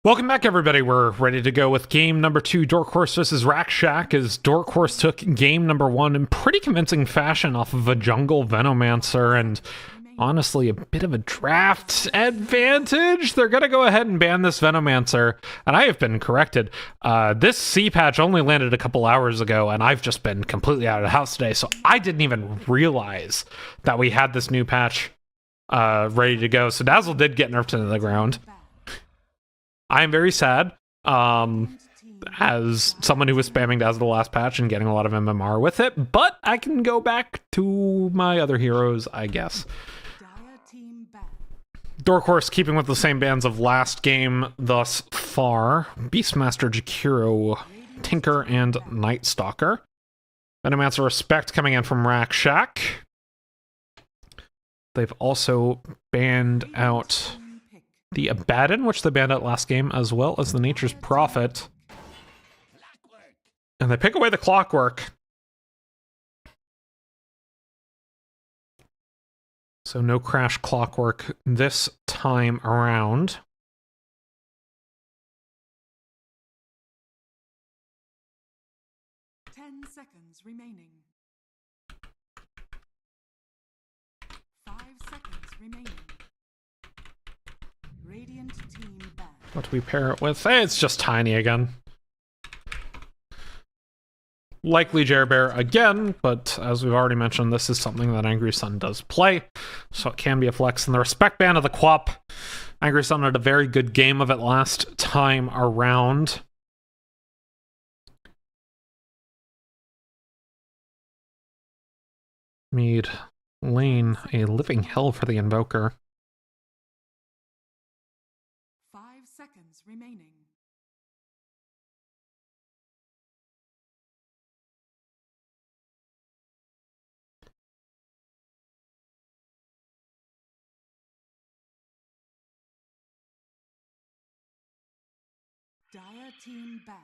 Welcome back, everybody. We're ready to go with game number 2, Dork Horse versus Racc, as Dork Horse took game number 1 in pretty convincing fashion off of a jungle Venomancer, and honestly, a bit of a draft advantage. They're going to go ahead and ban this Venomancer, and I have been corrected. This C patch only landed a couple hours ago, and I've just been completely out of the house today, so I didn't even realize that we had this new patch ready to go. So Dazzle did get nerfed into the ground. I am very sad, as someone who was spamming Dazzle the last patch and getting a lot of MMR with it, but I can go back to my other heroes, I guess. Dork Horse keeping with the same bands of last game thus far. Beastmaster, Jakiro, Tinker, and Night Stalker. Venomancer Respect coming in from Racc. They've also banned out the Abaddon, which they banned out last game, as well as the Nature's Prophet. And they pick away the Clockwork. So no Crash Clockwork this time around. Remaining. 5 seconds remaining. Radiant team back. What do we pair it with? Hey, it's just Tiny again. Likely Jerbear again, but as we've already mentioned, this is something that Angry Sun does play, so it can be a flex. And the Respect ban of the Quap. Angry Sun had a very good game of it last time around. Made lane a living hell for the Invoker. 5 seconds remaining. Dire team ban.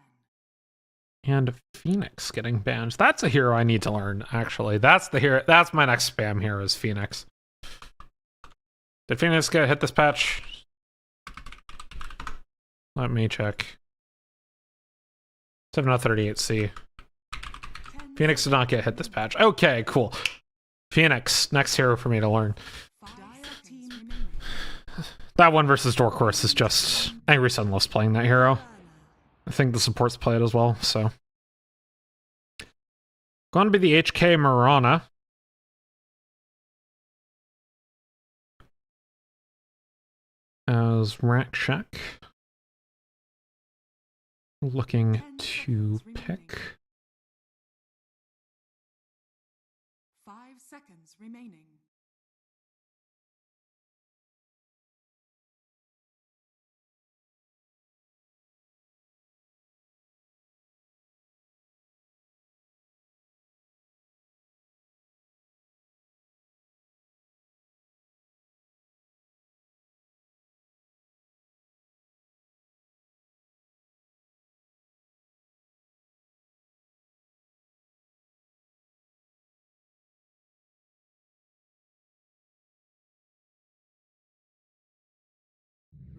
And Phoenix getting banned. That's a hero I need to learn, actually. That's the hero. That's my next spam hero is Phoenix. Did Phoenix get hit this patch? Let me check. 7 out of 38C. Phoenix did not get hit this patch. Okay, cool. Phoenix, next hero for me to learn. That one versus Dork Horse is just... Angry Sun loves playing that hero. I think the supports play it as well, so... Going to be the HK Marana. As Racc looking to pick. 5 seconds remaining.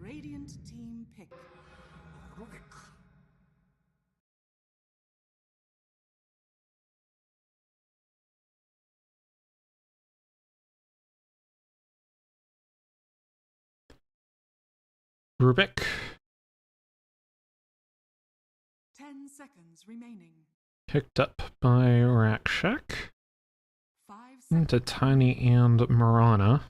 Radiant team pick. Racc. Rubik. 10 seconds remaining. Picked up by Racc. 5 Into seconds. Tiny and Marana.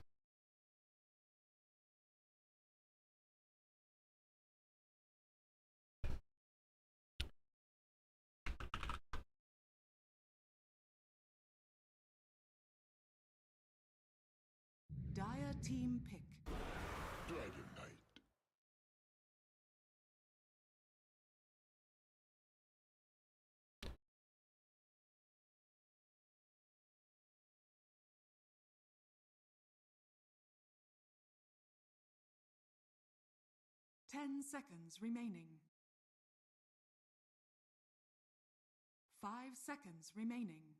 Dire team pick. Dragon Knight. 10 seconds remaining. 5 seconds remaining.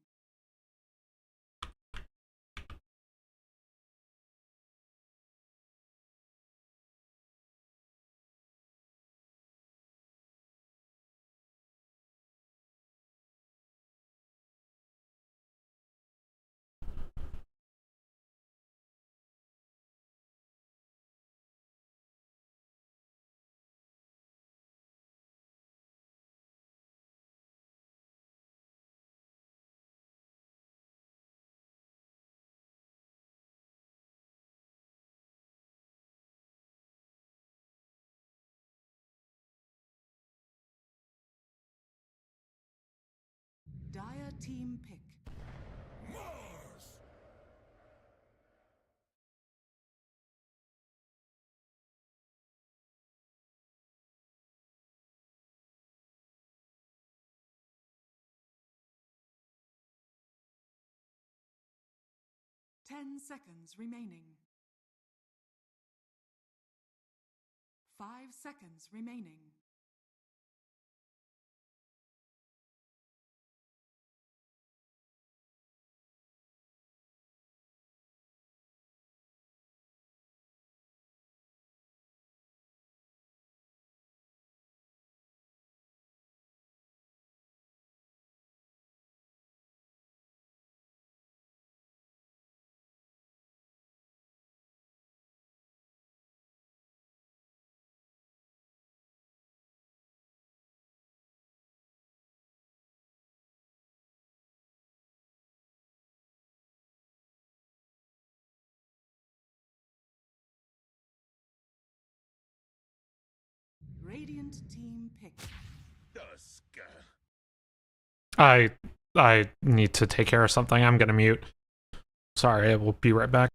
Dire team pick. Mars. 10 seconds remaining. 5 seconds remaining. Radiant team pick. Dusk. I need to take care of something. I'm gonna mute. Sorry, I will be right back.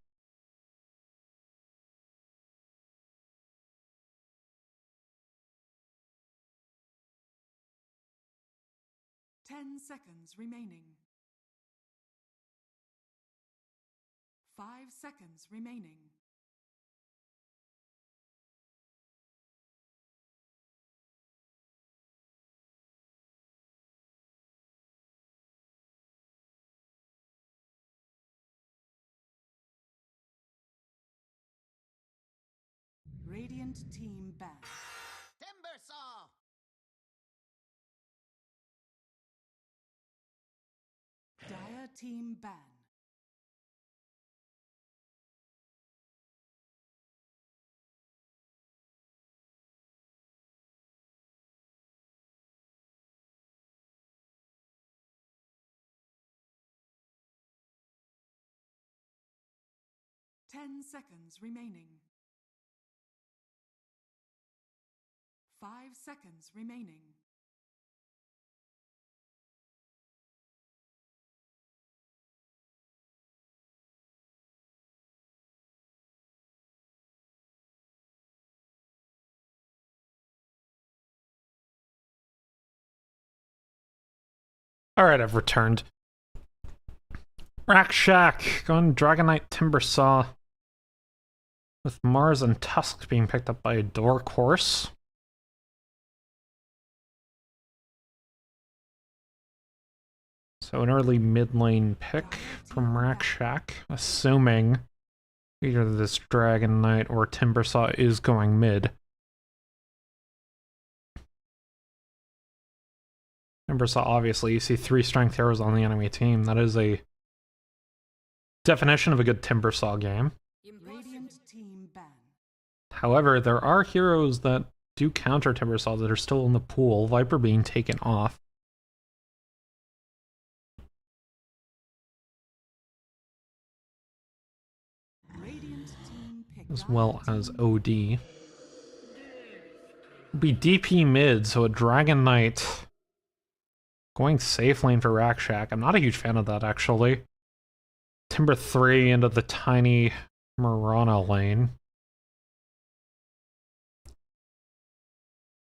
Ten seconds remaining. 5 seconds remaining. Radiant team ban. Timber saw. Dire team ban. Ten seconds remaining. 5 seconds remaining. Alright, I've returned. Racc going Dragon Knight Timber Saw. With Mars and Tusk being picked up by a Dork horse. So an early mid lane pick from Racc, assuming either this Dragon Knight or Timber Saw is going mid. Timber Saw, obviously, you see 3 strength arrows on the enemy team. That is a definition of a good Timber Saw game. Radiant team ban. However, there are heroes that do counter Timber Saw that are still in the pool, Viper being taken off. Radiant team pick. As well as OD. It'll be DP mid, so a Dragon Knight going safe lane for Racc. I'm not a huge fan of that, actually. Timber 3 into the tiny Mirana lane.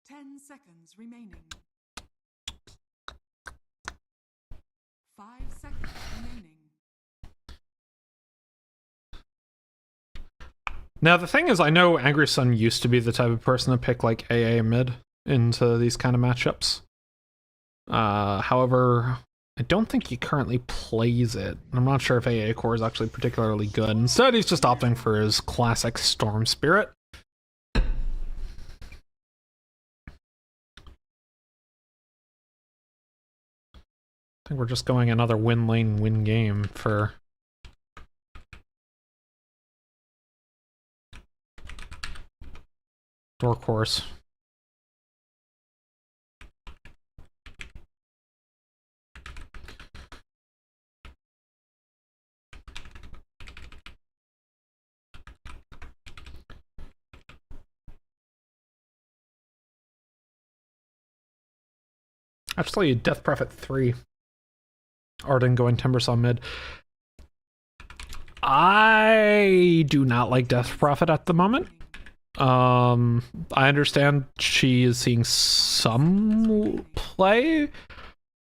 10 seconds remaining. 5 seconds remaining. Now, the thing is, I know Angry Sun used to be the type of person to pick, like, AA mid into these kind of matchups. However, I don't think he currently plays it. I'm not sure if AA core is actually particularly good. Instead, he's just opting for his classic Storm Spirit. I think we're just going another win lane, win game for Dork horse. Actually, Death Prophet 3. Arden going Timber Saw mid. I do not like Death Prophet at the moment. I understand she is seeing some play,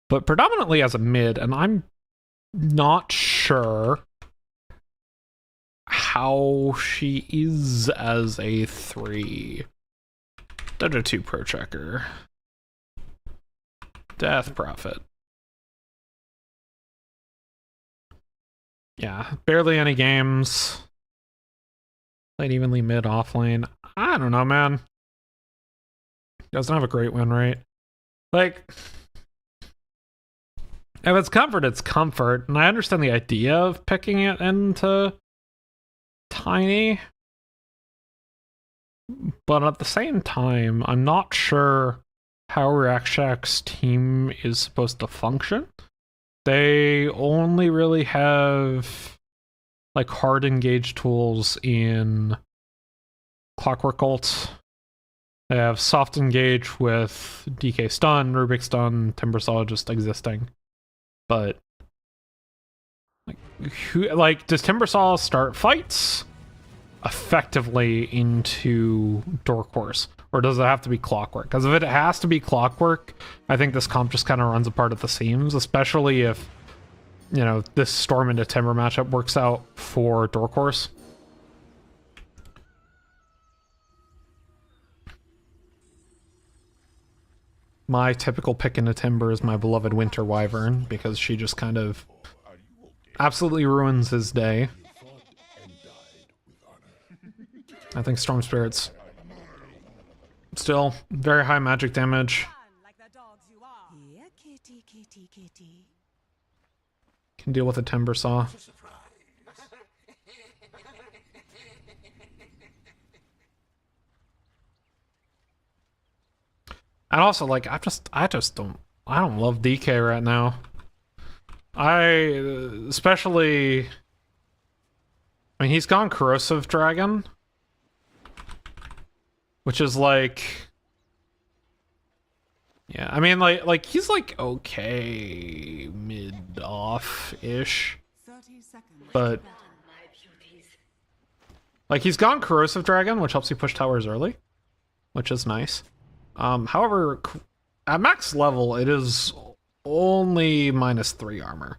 but predominantly as a mid, and I'm not sure how she is as a 3. Dojo 2 Pro Checker. Death Prophet. Yeah, barely any games. Played evenly mid off lane. I don't know, man. Doesn't have a great win rate. Like, if it's comfort, it's comfort. And I understand the idea of picking it into Tiny. But at the same time, I'm not sure how Racc's team is supposed to function. They only really have like hard engage tools in Clockwork ults. They have soft engage with DK stun, Rubik stun, Timber Saw just existing. But does Timber Saw start fights effectively into Dork Horse? Or does it have to be Clockwork? Because if it has to be Clockwork, I think this comp just kind of runs apart at the seams, especially if, you know, this Storm into Timber matchup works out for Dork Horse. My typical pick into Timber is my beloved Winter Wyvern, because she just kind of absolutely ruins his day. I think Storm Spirit's still very high magic damage. Like the dogs you are. Here, kitty, kitty, kitty. Can deal with a timber saw. And also, like, I don't love DK right now. Especially, I mean, he's gone Corrosive Dragon, which is like, yeah, I mean, like he's like okay, mid-off-ish, 30 seconds. but like he's gone Corrosive Dragon, which helps you push towers early, which is nice. However, at max level, it is only -3 armor.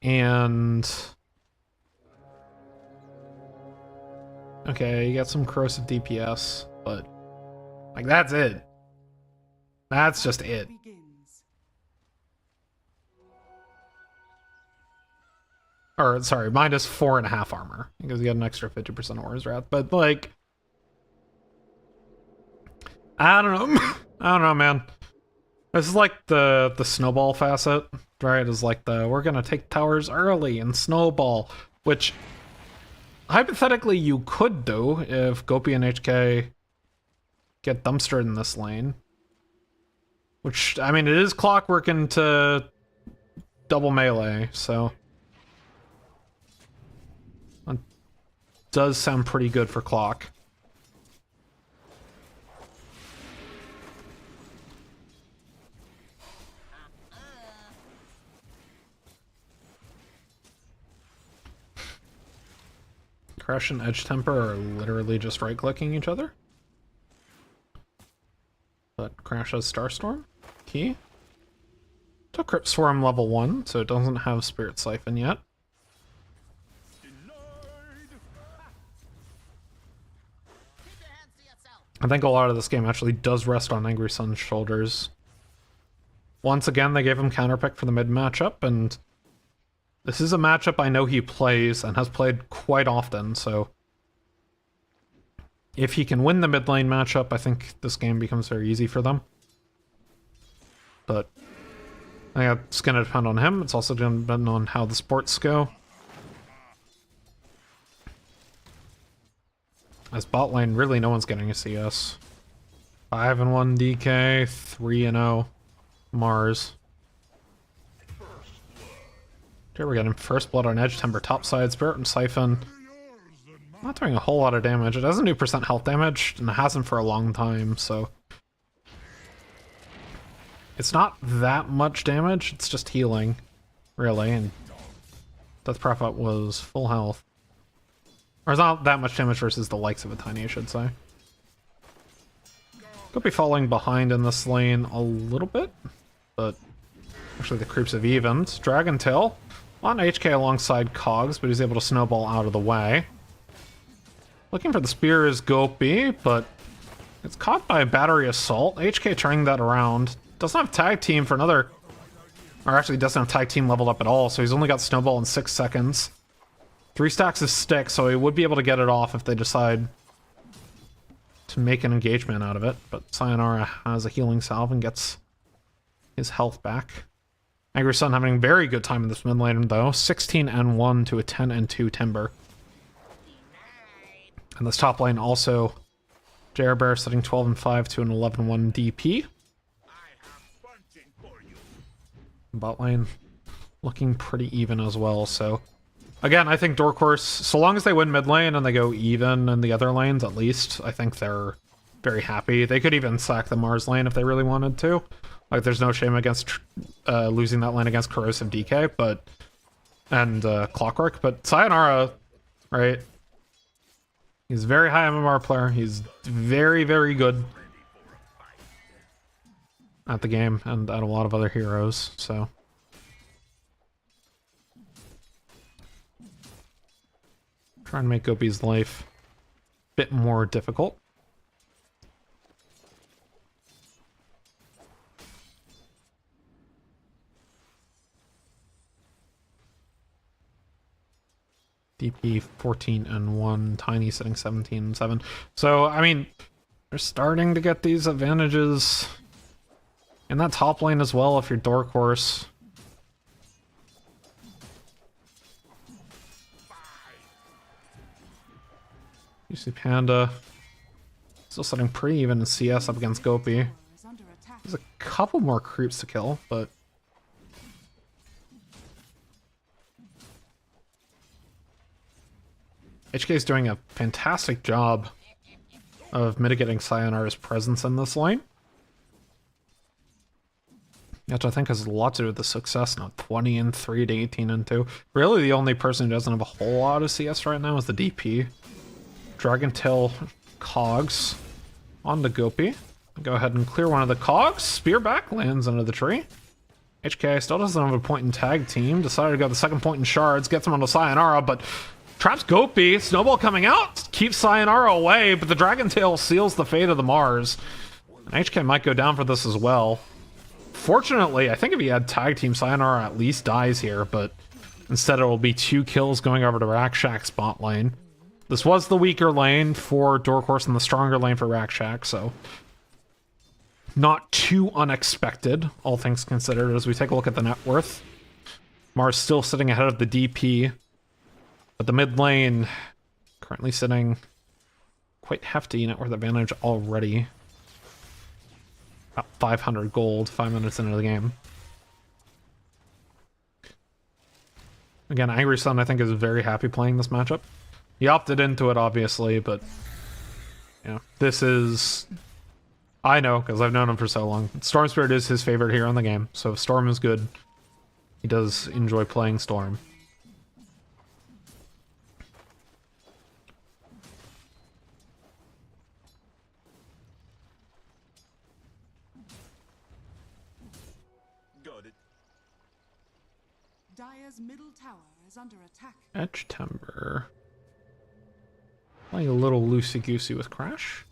And okay, you got some corrosive DPS, but like that's it. That's just it. Begins. Or sorry, -4.5 armor because you got an extra 50% Aura's Wrath. But like, I don't know. I don't know, man. This is like the snowball facet, right? It's like we're gonna take towers early and snowball, which hypothetically you could do if Gopi and HK get dumpstered in this lane. Which, I mean, it is clockwork into double melee, so it does sound pretty good for clock. Crash and Edge Temper are literally just right-clicking each other. But Crash has Starstorm. Key. Took Crypt Swarm level 1, so it doesn't have Spirit Siphon yet. Keep your hands to yourself. I think a lot of this game actually does rest on Angry Sun's shoulders. Once again, they gave him counterpick for the mid matchup, and this is a matchup I know he plays and has played quite often, so if he can win the mid lane matchup, I think this game becomes very easy for them. But I think it's going to depend on him. It's also going to depend on how the sports go. As bot lane, really no one's getting a CS. 5-1 DK, 3-0 Mars. Okay, we're getting first blood on Edge Timber topside, Spirit and Siphon. Not doing a whole lot of damage. It doesn't do percent health damage, and it hasn't for a long time, so it's not that much damage. It's just healing, really, and Death Prophet was full health. Or it's not that much damage versus the likes of a Tiny, I should say. Could be falling behind in this lane a little bit, but actually the creeps have evened. Dragon Tail on HK alongside Cogs, but he's able to snowball out of the way. Looking for the spear is Gopi, but it's caught by a battery assault. HK turning that around. Doesn't have tag team for another, or actually doesn't have tag team leveled up at all, so he's only got snowball in 6 seconds. 3 stacks of stick, so he would be able to get it off if they decide to make an engagement out of it. But Sayonara has a healing salve and gets his health back. Angry Sun having a very good time in this mid lane though. 16-1 to a 10-2 Timber. And this top lane also, JR Bear setting 12-5 to an 11-1 DP. Bot lane looking pretty even as well, so again, I think Dork Horse, so long as they win mid lane and they go even in the other lanes at least, I think they're very happy. They could even sack the Mars lane if they really wanted to. Like, there's no shame against losing that lane against Corrosive DK, but and Clockwork, but Sayonara, right? He's a very high MMR player. He's very, very good at the game and at a lot of other heroes, so trying to make Gopi's life a bit more difficult. DP 14 and 1, Tiny sitting 17 and 7. So, I mean, they're starting to get these advantages in that top lane as well if you're Dork Horse. You see Panda still sitting pretty even in CS up against Gopi. Is under attack. There's a couple more creeps to kill, but HK is doing a fantastic job of mitigating Sayonara's presence in this lane. Which I think has a lot to do with the success now. 20 and 3 to 18 and 2. Really the only person who doesn't have a whole lot of CS right now is the DP. Dragon Tail Cogs on the Gopi. Go ahead and clear one of the Cogs. Spear back, lands under the tree. HK still doesn't have a point in tag team. Decided to go the second point in shards. Gets him onto Sayonara, but traps Gopi. Snowball coming out. Keeps Sayonara away, but the Dragon Tail seals the fate of the Mars. And HK might go down for this as well. Fortunately, I think if he had tag team, Sayonara at least dies here, but instead it will be 2 kills going over to Racc bot lane. This was the weaker lane for Dork Horse and the stronger lane for Racc, so not too unexpected, all things considered, as we take a look at the net worth. Mars still sitting ahead of the DP, but the mid lane currently sitting quite hefty net worth advantage already. About 500 gold, 5 minutes into the game. Again, Angry Sun, I think, is very happy playing this matchup. He opted into it, obviously, but you know, this is... I know, because I've known him for so long. Storm Spirit is his favorite hero in the game, so if Storm is good, he does enjoy playing Storm. Got it. Dire's middle tower is under attack. Edge Timber. Playing a little loosey-goosey with Crash.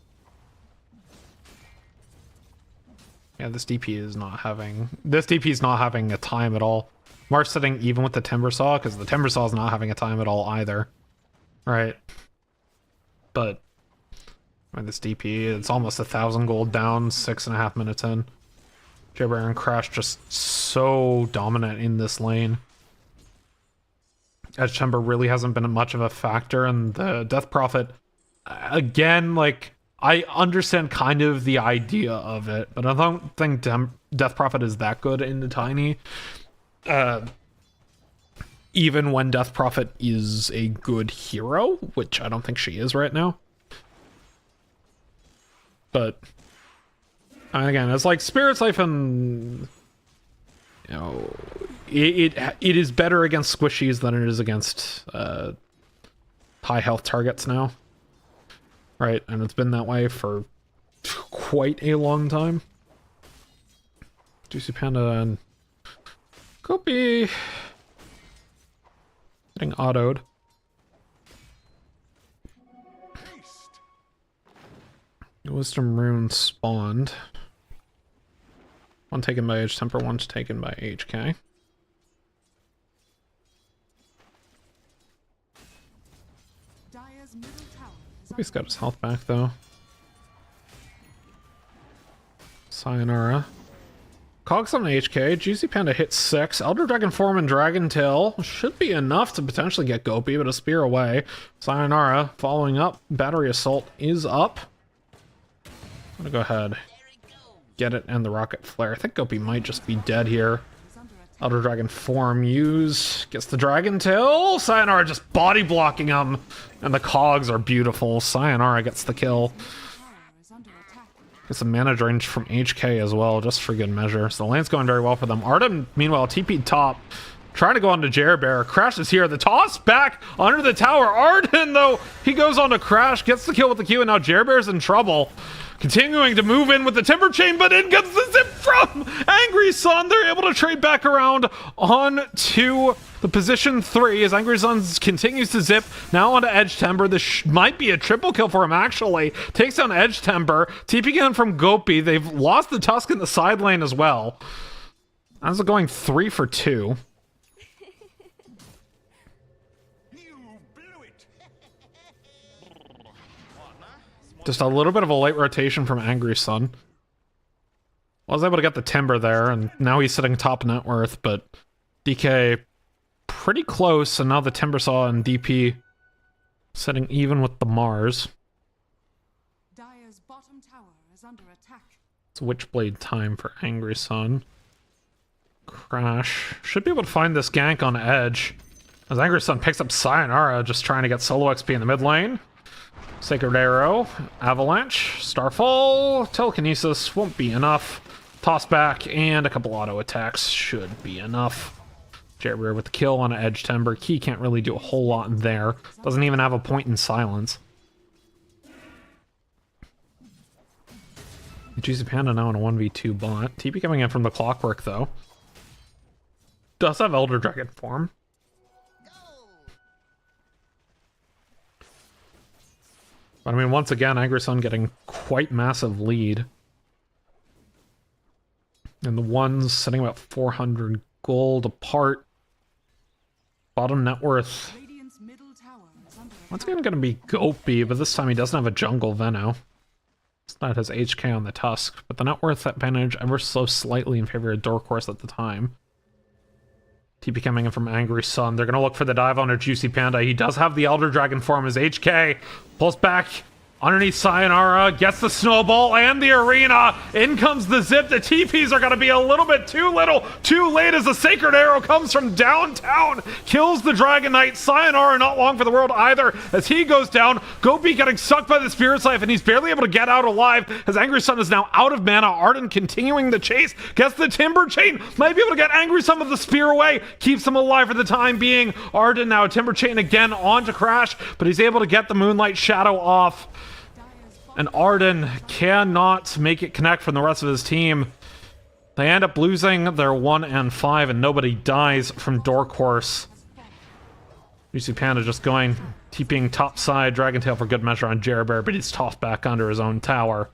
Yeah, this DP is not having a time at all. Mars sitting even with the Timber Saw, because the Timber Saw is not having a time at all either. Right. But this DP, it's almost 1,000 gold down, 6.5 minutes in. Jabber and Crash just so dominant in this lane. Edge Timber really hasn't been much of a factor, and the Death Prophet, again, like, I understand kind of the idea of it, but I don't think Death Prophet is that good in the Tiny. Even when Death Prophet is a good hero, which I don't think she is right now. But again, it's like Spirit Siphon, you know, it is better against squishies than it is against high health targets now. Right, and it's been that way for quite a long time. Juicy Panda and Gopi getting autoed. Wisdom Rune spawned. One taken by Edge Temper, one's taken by HK. Dire's middle tower is He's got his health back though. Sayonara. Cogs on HK. Juicy Panda hits 6. Elder Dragon Form and Dragon Tail should be enough to potentially get Gopi, but a spear away. Sayonara following up. Battery Assault is up. I'm gonna go ahead. Get it and the Rocket Flare. I think Gopi might just be dead here. under attack. Elder Dragon Form use. Gets the Dragon Tail. Sayonara just body blocking him. And the Cogs are beautiful. Sayonara gets the kill. Tower is under attack. Gets a mana range from HK as well, just for good measure. So the lane's going very well for them. Artem, meanwhile, TP top. Trying to go onto Jerbear. Crashes here. The toss back under the tower. Arden, though, he goes on to Crash. Gets the kill with the Q, and now Jerbear's in trouble. Continuing to move in with the Timber Chain, but in gets the zip from Angry Sun. They're able to trade back around on to the position 3 as Angry Sun continues to zip. Now onto Edge Timber. This might be a triple kill for him, actually. Takes down Edge Timber. TP in from Gopi. They've lost the Tusk in the side lane as well. As going 3 for 2. You Just a little bit of a late rotation from Angry Sun. Was able to get the Timber there, and now he's sitting top net worth, but DK pretty close, and now the Timber Saw and DP sitting even with the Mars. Dire's bottom tower is under attack. It's Witchblade time for Angry Sun. Crash. Should be able to find this gank on edge. As Angry Sun picks up Sayonara, just trying to get solo XP in the mid lane. Sacred Arrow, Avalanche, Starfall, Telekinesis won't be enough. Toss back and a couple auto attacks should be enough. Jerry with the kill on Edge Timber. Key can't really do a whole lot there. Doesn't even have a point in silence. Juicy Panda now in a 1v2 bot. TP coming in from the Clockwork though. Does have Elder Dragon form. But I mean, once again, Angry Sun getting quite massive lead. And the ones sitting about 400 gold apart. Bottom net worth. Radiant's middle tower is under Once again going to be Gopi, but this time he doesn't have a jungle Veno. It's not his HK on the Tusk, but the net worth advantage ever so slightly in favor of Dork at the time. TP coming in from Angry Sun. They're going to look for the dive on a Juicy Panda. He does have the Elder Dragon form as HK. Pulls back underneath Sayonara. Gets the snowball and the arena. In comes the zip. The TPs are going to be a little bit too little, too late as the Sacred Arrow comes from downtown. Kills the Dragon Knight. Sayonara not long for the world either as he goes down. Gopi getting sucked by the Spirit's Life and he's barely able to get out alive as Angry Sun is now out of mana. Arden continuing the chase. Gets the Timber Chain. Might be able to get Angry Sun with the spear away. Keeps him alive for the time being. Arden now Timber Chain again onto Crash, but he's able to get the Moonlight Shadow off. And Arden cannot make it connect from the rest of his team. They end up losing their 1 and 5, and nobody dies from Dork. Juicy Panda just going, TPing top side, Dragon Tail for good measure on Jerbear, but he's tossed back under his own tower.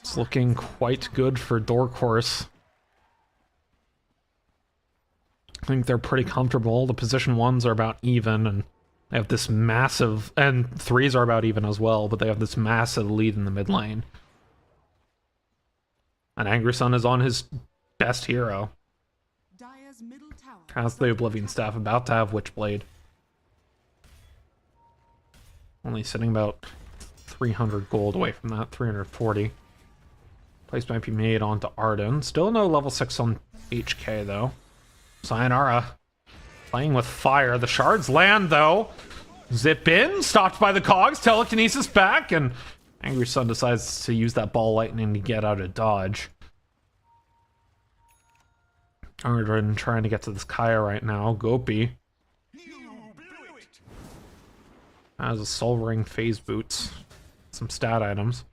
It's looking quite good for Dork. I think they're pretty comfortable. The position 1s are about even, and they have this massive, and 3s are about even as well, but they have this massive lead in the mid lane. And Angry Sun is on his best hero. Dire's middle tower Has the Oblivion Staff, about to have Witchblade. Only sitting about 300 gold away from that, 340. Place might be made onto Arden. Still no level 6 on HK though. Sayonara playing with fire. The shards land though. Zip in, stopped by the cogs, telekinesis back, and Angry Sun decides to use that ball lightning to get out of dodge. Arden trying to get to this Kaya right now. Gopi has a Soul Ring, phase boots, some stat items.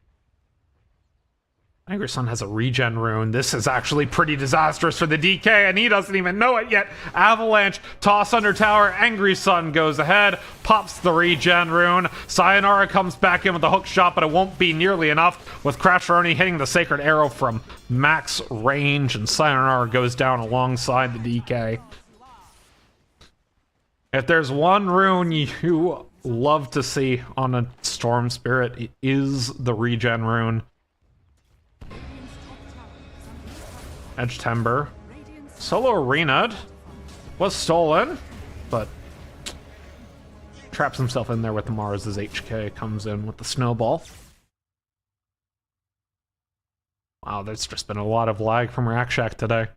Angry Sun has a regen rune. This is actually pretty disastrous for the DK, and he doesn't even know it yet. Avalanche, toss under tower. Angry Sun goes ahead, pops the regen rune. Sayonara comes back in with a hook shot, but it won't be nearly enough, with Crasheroni hitting the Sacred Arrow from max range, and Sayonara goes down alongside the DK. If there's one rune you love to see on a Storm Spirit, it is the regen rune. Edge Timber. Solo Arena was stolen, but traps himself in there with the Mars as HK comes in with the snowball. Wow, there's just been a lot of lag from Racc today.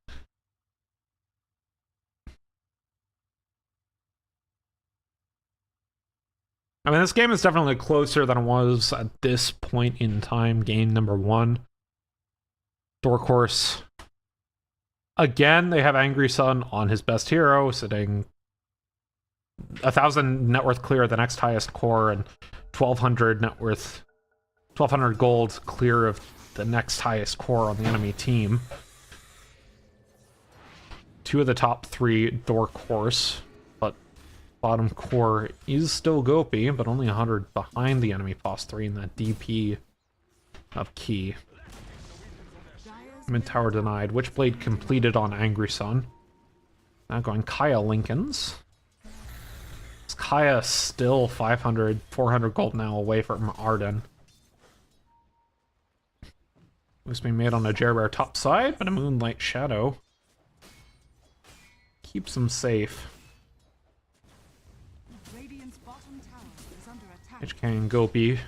I mean, this game is definitely closer than it was at this point in time. Game number 1. Dork. Again, they have Angry Sun on his best hero, sitting 1,000 net worth clear of the next highest core, and 1,200 net worth, 1,200 gold clear of the next highest core on the enemy team. 2 of the top 3 Dork, but bottom core is still Gopi, but only 100 behind the enemy boss 3 in that DP of Key. Mid tower denied. Witchblade completed on Angry Sun. Now going Kaya Lincolns. Kaya still 500, 400 gold now away from Arden. Was being made on a Jerbear top side, but a Moonlight Shadow keeps him safe. Radiant's bottom tower is under attack. HK and Gopi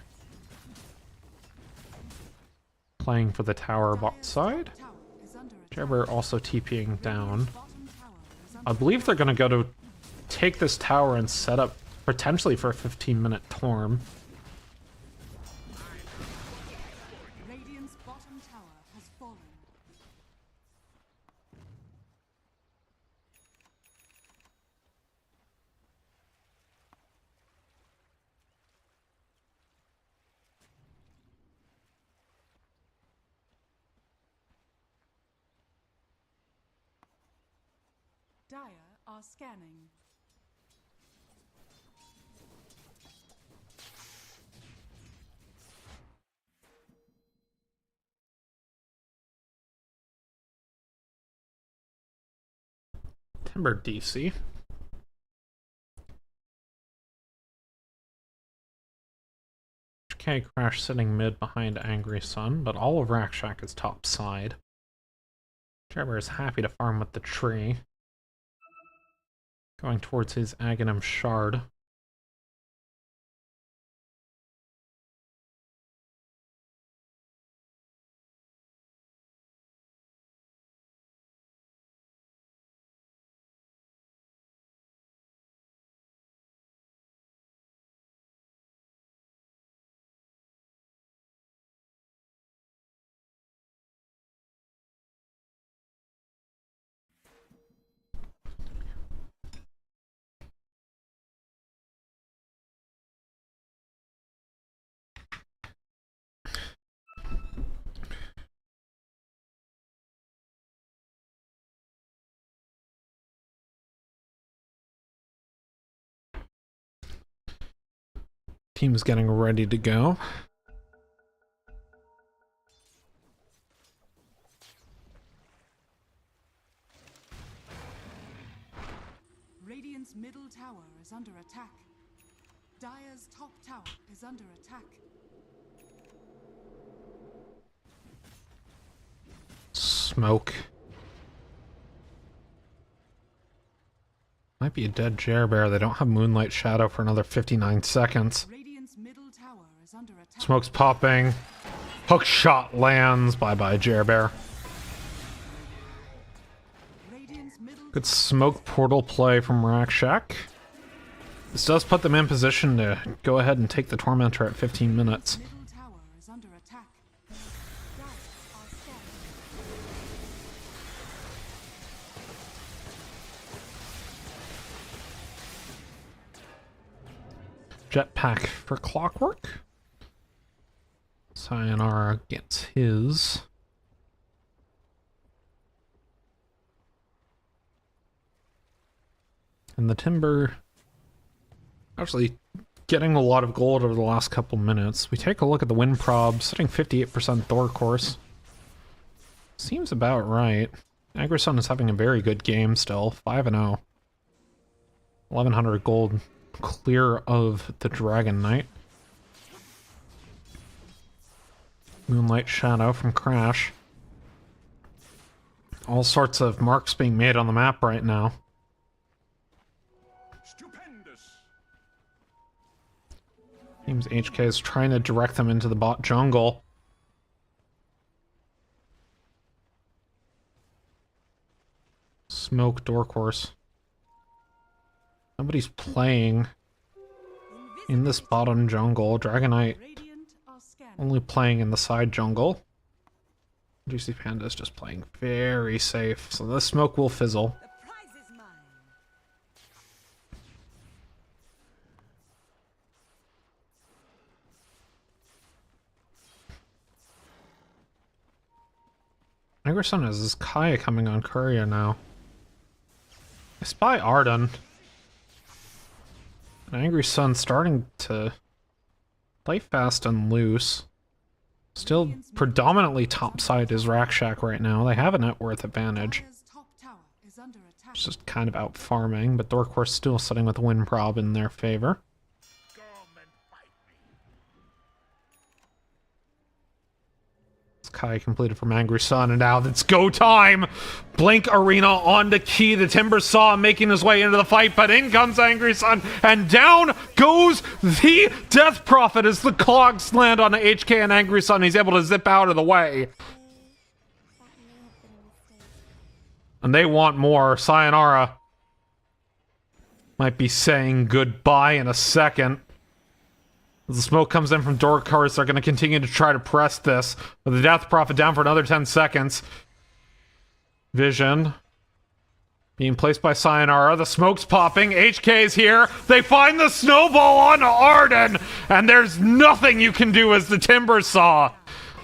playing for the tower bot side. Tower is under attack. Jerbear also TPing down. Bottom tower is under I believe they're going to go to take this tower and set up potentially for a 15-minute Torm. Radiant's bottom tower has fallen. Dire are scanning. Timber DC. HK Crash sitting mid behind Angry Sun, but all of Racc is top side. Jerbear is happy to farm with the tree. Going towards his Aghanim Shard. Team's getting ready to go. Radiant's middle tower is under attack. Dire's top tower is under attack. Smoke. Might be a dead Jerbear. They don't have Moonlight Shadow for another 59 seconds. Radiant's middle tower is under attack. Smoke's popping. Hook shot lands. Bye-bye, Jerbear. Radiant's middle Good smoke portal play from Racc. This does put them in position to go ahead and take the Tormentor at 15 minutes. middle tower is under attack. Dire are scanning. Jetpack for Clockwork. Sayonara gets his. And the Timber actually getting a lot of gold over the last couple minutes. We take a look at the win prob, sitting 58% Dork course. Seems about right. Agrison is having a very good game still, 5-0. 1100 gold clear of the Dragon Knight. Moonlight Shadow from Crash. All sorts of marks being made on the map right now. Stupendous. Seems HK is trying to direct them into the bot jungle. Smoke Dork Horse. Nobody's playing in this bottom jungle. Dragonite Radiant are scanning. only playing in the side jungle. Juicy Panda is just playing very safe, so the smoke will fizzle. The prize is mine. Agrison has this Kaya coming on courier now. I spy Arden. An Angry Sun starting to play fast and loose. Still predominantly topside is Racc right now. They have a net worth advantage. Dire's top tower is under attack. just kind of out farming, but Dork Horse still sitting with Win Prob in their favor. Kai completed from Angry Sun, and now it's go time! Blink Arena on to Key. The Timber Saw making his way into the fight, but in comes Angry Sun, and down goes the Death Prophet as the clogs land on HK and Angry Sun. He's able to zip out of the way. And they want more. Sayonara might be saying goodbye in a second. As the smoke comes in from Dork Horse, they're going to continue to try to press this. With the Death Prophet down for another 10 seconds. Vision being placed by Sayonara. The smoke's popping. HK's here. They find the snowball on Arden. And there's nothing you can do as the Timber Saw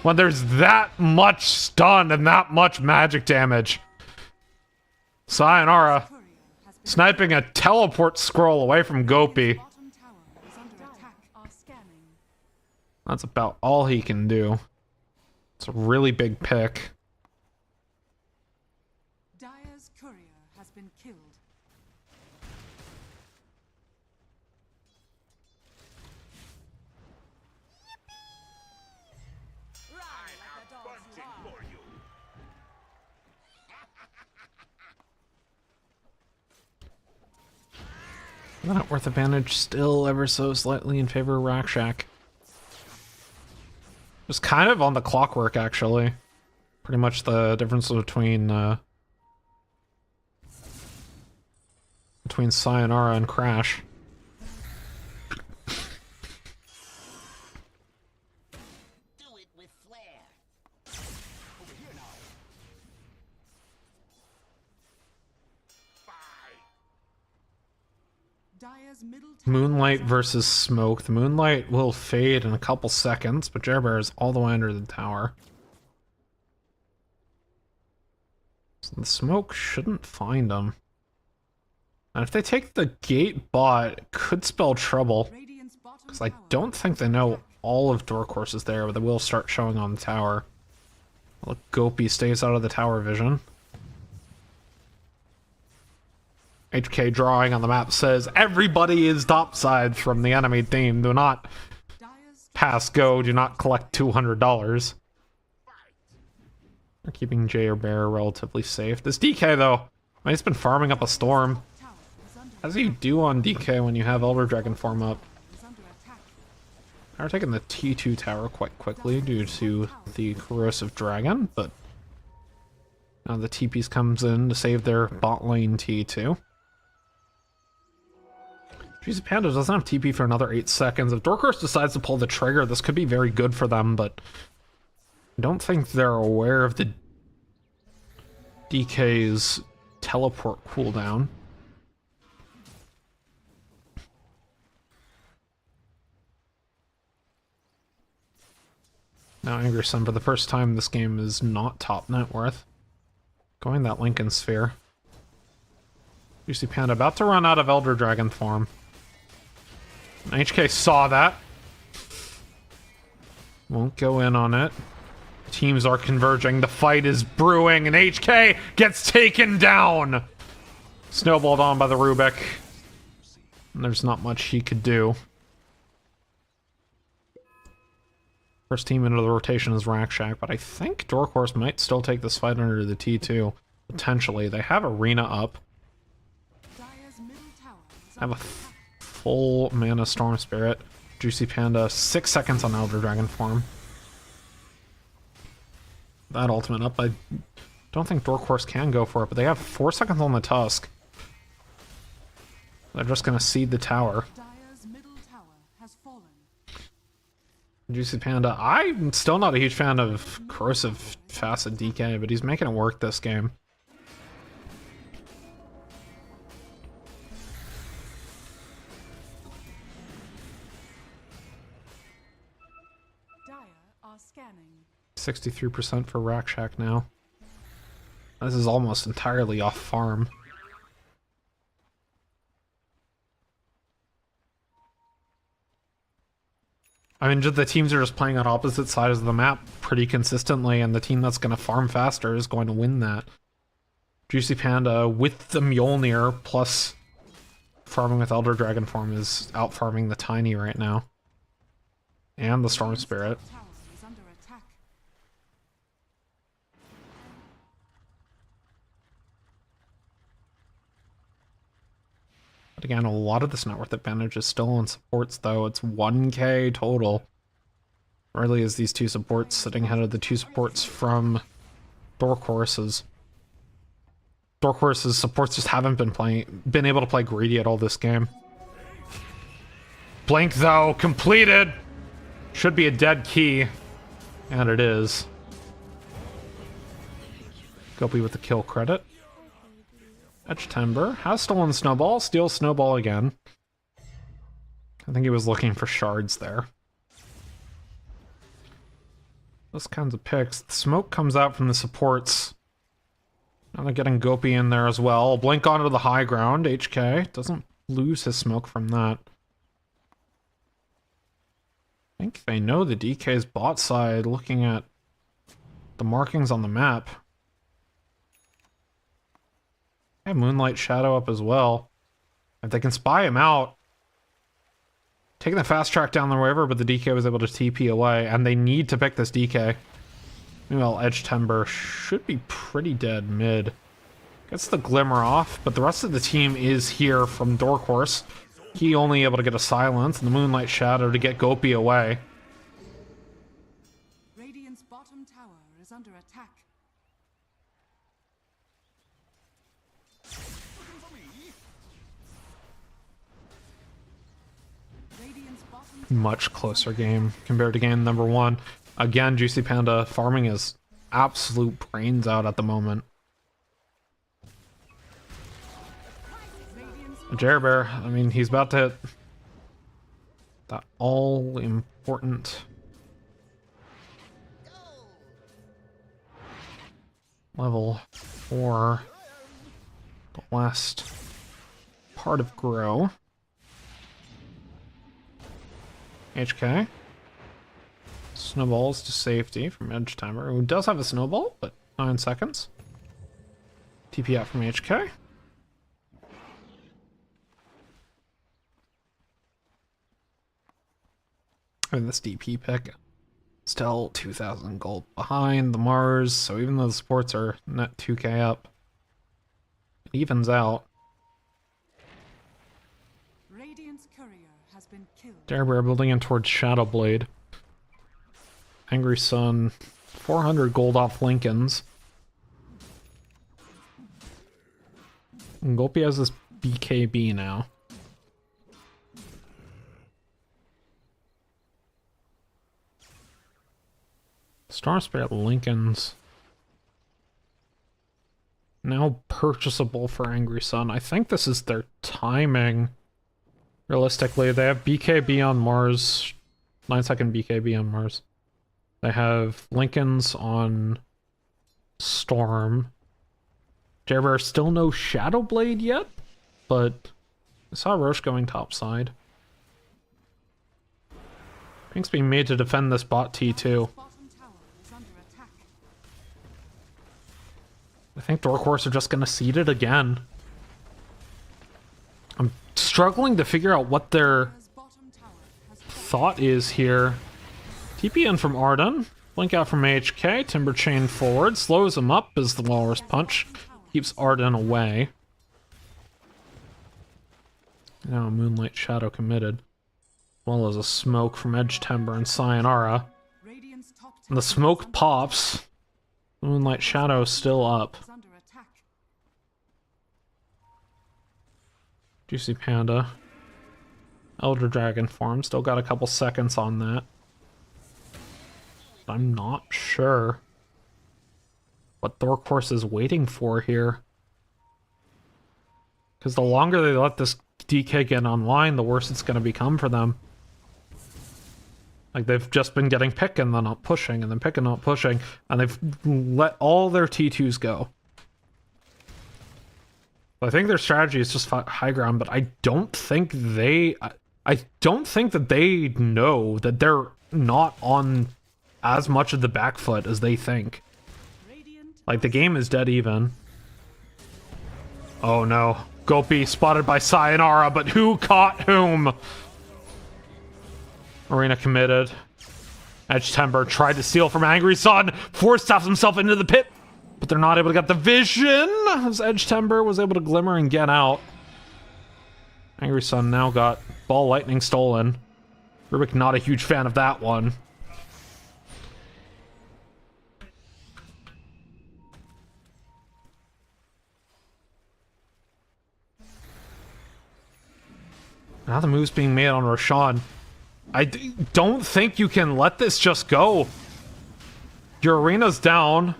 when there's that much stun and that much magic damage. Sayonara sniping a teleport scroll away from Gopi. Bottom tower is under attack. Are scanning. That's about all he can do. It's a really big pick. Dire's courier has been killed. The net worth advantage still ever so slightly in favor of Racc. Just kind of on the clockwork, actually. Pretty much the difference between Sayonara and Crash. Do it with flair. Dire's middle tower Moonlight versus Smoke. The Moonlight will fade in a couple seconds, but Jerbear is all the way under the tower. So the Smoke shouldn't find him. And if they take the gate bot, it could spell trouble. Radiant's bottom Because I tower don't think they know all of Dork Horse is there, but they will start showing on the tower. Look, Gopi stays out of the tower vision. HK drawing on the map says, everybody is topside from the enemy team. Do not Dire's pass go. Do not collect $200. They're keeping Jay or Bear relatively safe. This DK, though, he's been farming up a storm. tower is under As you do on DK when you have Elder Dragon form up. is under attack. They're taking the T2 tower quite quickly due to the Corrosive Dragon, but now the TPs comes in to save their bot lane T2. Jeez, Panda doesn't have TP for another 8 seconds. If Dork Horse decides to pull the trigger, this could be very good for them, but I don't think they're aware of the DK's teleport cooldown. Now Angry Sun, for the first time this game, is not top net worth. Going that Lincoln Sphere. Juicy Panda about to run out of Elder Dragon form. HK saw that. Won't go in on it. Teams are converging. The fight is brewing, and HK gets taken down. Snowballed on by the Rubik. And there's not much he could do. First team into the rotation is Racc, but I think Dork Horse might still take this fight under the T2. Potentially. They have Arena up. Dire's middle tower is Have under a full mana Storm Spirit. Juicy Panda, 6 seconds on Elder Dragon form. That ultimate up. I don't think Dork Horse can go for it, but they have 4 seconds on the Tusk. They're just going to cede the tower. Dire's middle tower has fallen. Juicy Panda, I'm still not a huge fan of Corrosive Facet DK, but he's making it work this game. Dire are scanning. 63% for Racc now. This is almost entirely off farm. I mean, the teams are just playing on opposite sides of the map pretty consistently, and the team that's going to farm faster is going to win that. Juicy Panda with the Mjolnir plus farming with Elder Dragon form is out farming the Tiny right now. And the Storm Spirit. Tower is under attack. But again, a lot of this net worth advantage is still on supports though. It's 1k total. Really is these two supports sitting ahead of the two supports from Dork Horses. Dork Horses supports just haven't been able to play greedy at all this game. Blink though, completed! Should be a dead key. And it is. Gopi with the kill credit. Edge Timber has stolen Snowball, steals Snowball again. I think he was looking for shards there. Those kinds of picks. The smoke comes out from the supports. Now they're getting Gopi in there as well. Blink onto the high ground. HK doesn't lose his smoke from that. I think they know the DK's bot side looking at the markings on the map. Yeah, Moonlight Shadow up as well. If they can spy him out. Taking the fast track down the river, but the DK was able to TP away, and they need to pick this DK. Meanwhile, Edge Timber should be pretty dead mid. Gets the Glimmer off, but the rest of the team is here from Dork Horse. He only able to get a silence, and the Moonlight Shadow to get Gopi away. Radiant's bottom tower is under attack. Radiant's bottom Much closer game compared to game number 1. Again, Juicy Panda farming his absolute brains out at the moment. Jerbear, I mean, he's about to hit that all-important level 4, the last part of Grow. HK. Snowballs to safety from Edge Timer, who does have a snowball, but 9 seconds. TP out from HK. And this DP pick still 2,000 gold behind the Mars, so even though the supports are net 2k up, it evens out. Radiant's courier has been killed. Darebear building in towards Shadowblade. Angry Sun, 400 gold off Lincoln's. And Gopi has this BKB now. Storm Spirit Lincoln's now purchasable for Angry Sun. I think this is their timing. Realistically, they have BKB on Mars, 9-second BKB on Mars. They have Lincoln's on Storm. Jerbear still no Shadowblade yet, but I saw Roche going topside. Pink's being made to defend this bot T2. Bottom tower is under attack. I think Dork Horse are just going to seed it again. I'm struggling to figure out what their Dire's bottom tower has thought is here. TP in from Arden. Blink out from HK. Timber Chain forward. Slows him up as the Walrus Punch keeps Arden away. Now Moonlight Shadow committed. As well as a smoke from Edge Timber and Sayonara. Radiant's top And the tower smoke pops. Moonlight Shadow still up. is under attack. Juicy Panda. Elder Dragon form. Still got a couple seconds on that. I'm not sure what Dork Horse is waiting for here. Because the longer they let this DK get online, the worse it's going to become for them. Like, they've just been getting pick and then not pushing, and then pick and not pushing, and they've let all their T2s go. I think their strategy is just high ground, but I don't think they... I don't think that they know that they're not on as much of the back foot as they think. Radiant Like, the game is dead even. Oh no. Gopi spotted by Sayonara, but who caught whom? Arena committed. Edge Timber tried to steal from Angry Sun, force taps himself into the pit, but they're not able to get the vision as Edge Timber was able to glimmer and get out. Angry Sun now got Ball Lightning stolen. Rubik not a huge fan of that one. Now the move's being made on Roshan. I don't think you can let this just go. Your arena's down.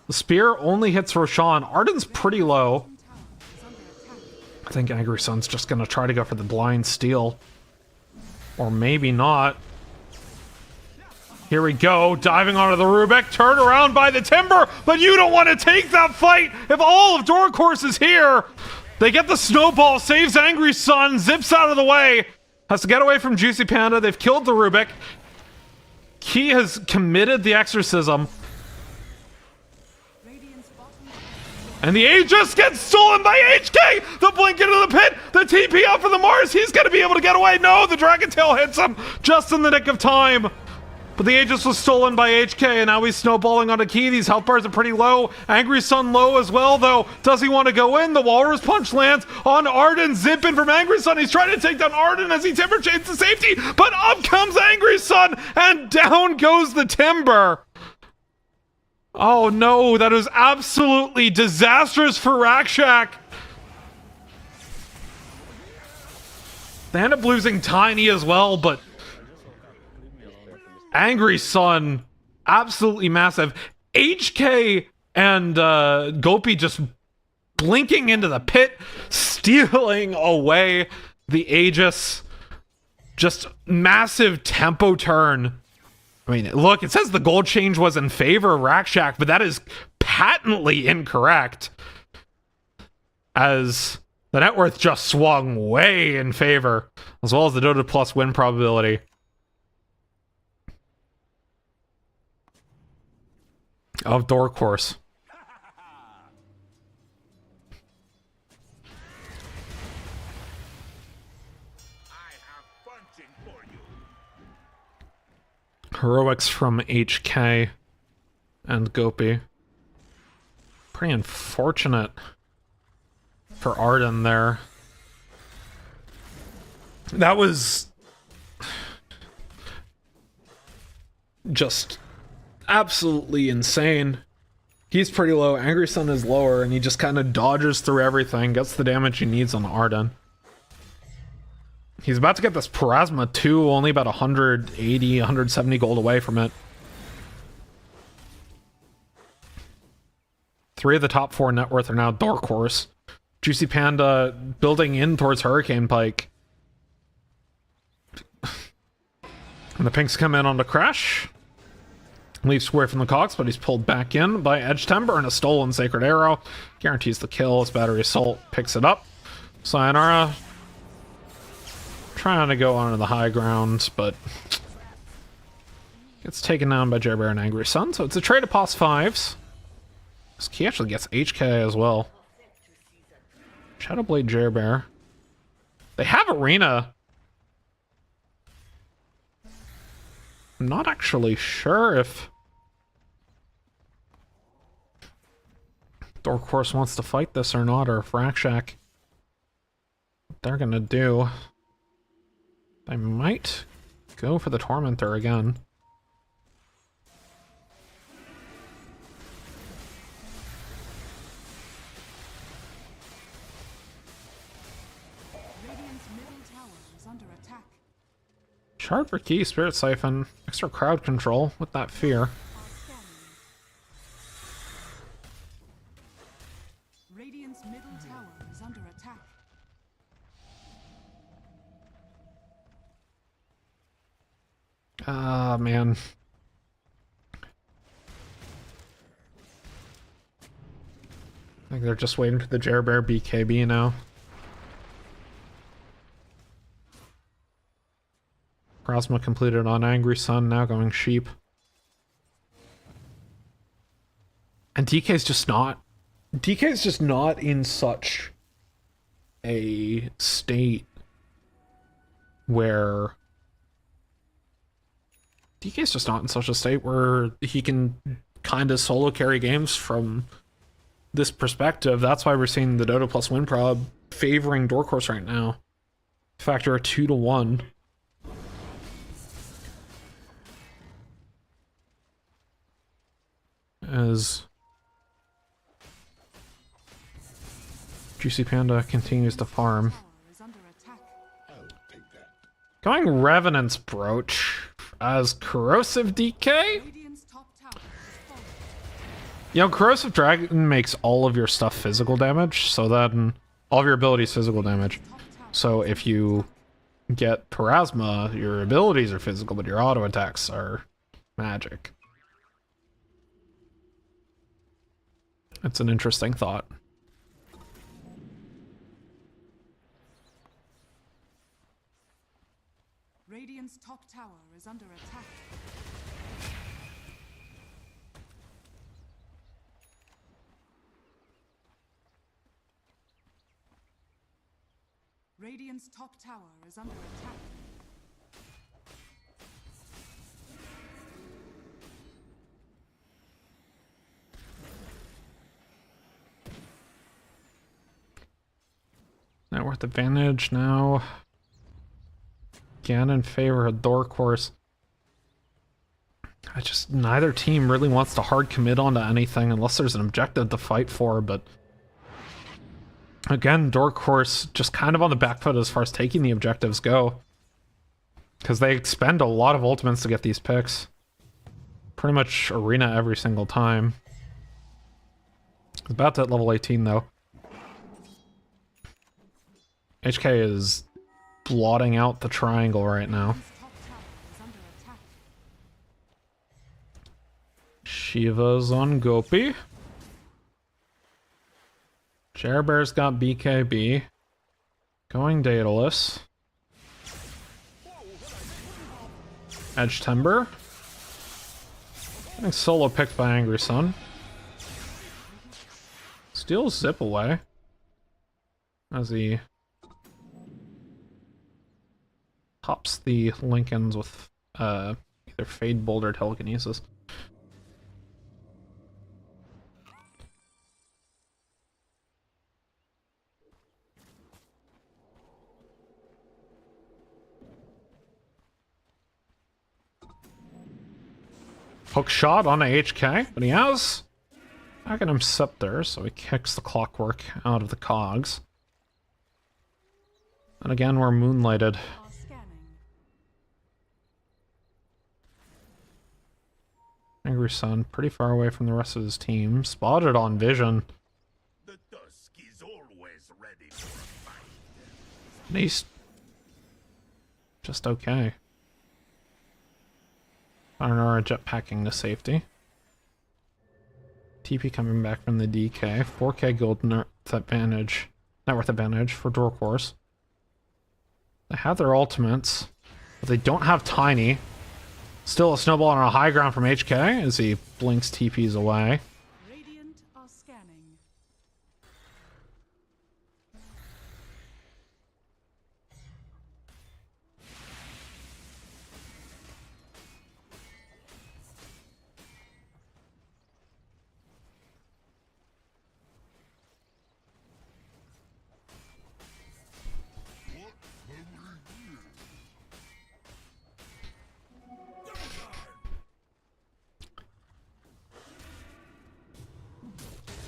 The spear only hits Roshan. Arden's pretty low. I think Angry Sun's just gonna try to go for the blind steal. Or maybe not. Here we go, diving onto the Rubik, turned around by the Timber, but you don't want to take that fight if all of Dork is here. They get the snowball, saves Angry Sun, zips out of the way, has to get away from Juicy Panda. They've killed the Rubik. Key has committed the exorcism. And the Aegis gets stolen by HK! The blink into the pit! The TP out for the Mars! He's gonna be able to get away! No, the Dragon Tail hits him just in the nick of time! But the Aegis was stolen by HK, and now he's snowballing onto Key. These health bars are pretty low. Angry Sun low as well, though. Does he want to go in? The Walrus Punch lands on Arden. Zip in from Angry Sun. He's trying to take down Arden as he Timber chains to safety, but up comes Angry Sun, and down goes the Timber. Oh no, that is absolutely disastrous for Racc. They end up losing Tiny as well, but Angry Sun, absolutely massive. HK and Gopi just blinking into the pit, stealing away the Aegis. Just massive tempo turn. I mean, look, it says the gold change was in favor of Racc, but that is patently incorrect. As the net worth just swung way in favor, as well as the Dota Plus win probability. Of Dork. I have punching for you. Heroics from HK and Gopi. Pretty unfortunate for Arden there. That was just absolutely insane. He's pretty low. Angry Sun is lower, and he just kind of dodges through everything, gets the damage he needs on Arden. He's about to get this Parasma too, only about 180, 170 gold away from it. 3 of the top 4 net worth are now Dork. Juicy Panda building in towards Hurricane Pike. And the pinks come in on the crash. Leaves square from the Cogs, but he's pulled back in by Edge Timber, and a stolen Sacred Arrow guarantees the kill as Battery Assault picks it up. Sayonara trying to go onto the high ground, but gets taken down by Jerbear and Angry Sun, so it's a trade of pos 5s. He actually gets HK as well. Shadowblade Jerbear. They have Arena. I'm not actually sure if Dork wants to fight this or not, or if Racc what they're gonna do. They might go for the Tormentor again. Radiant's middle tower is under attack. Shard for Key, Spirit Siphon, extra crowd control with that fear. Radiant's middle tower is under attack. Ah, man. I think they're just waiting for the Jerbear BKB now. Krasma completed on Angry Sun, now going Sheep. And DK's just not DK is just not in such a state where DK's just not in such a state where he can kind of solo carry games from this perspective. That's why we're seeing the Dota plus win prob favoring Dork Horse right now. Factor a 2-1. As Juicy Panda continues to farm. Tower is under attack. Going Revenant's Brooch as Corrosive DK? Radiant's top tower is falling. You know, Corrosive Dragon makes all of your stuff physical damage, so then all of your abilities physical damage. Top tower So if you get Parasma, your abilities are physical, but your auto attacks are magic. It's an interesting thought. Radiant's top tower is under attack. Radiant's top tower is under attack. Net worth advantage now. Again in favor of Dork Horse. Neither team really wants to hard commit onto anything unless there's an objective to fight for, but again, Dork Horse just kind of on the back foot as far as taking the objectives go. Because they expend a lot of ultimates to get these picks. Pretty much arena every single time. It's about to hit level 18 though. HK is blotting out the triangle right now. Radiant's top tower is under attack. Shiva's on Gopi. Bear's got BKB. Going Daedalus. Edge Timber. Getting solo picked by Angry Sun. Steals Zip away. As he pops the Lincolns with either Fade Bolt or Telekinesis. Hook shot on a HK, but he has Aghanim Scepter, so he kicks the clockwork out of the cogs. And again, we're moonlighted. Are scanning. Angry Sun, pretty far away from the rest of his team. Spotted on vision. The dusk is always ready for a fight. And he's just okay. Arnora jetpacking to safety. TP coming back from the DK. 4k gold net worth advantage for Dork Horse. They have their ultimates, but they don't have Tiny. Still a snowball on a high ground from HK as he blinks TPs away. Radiant are scanning.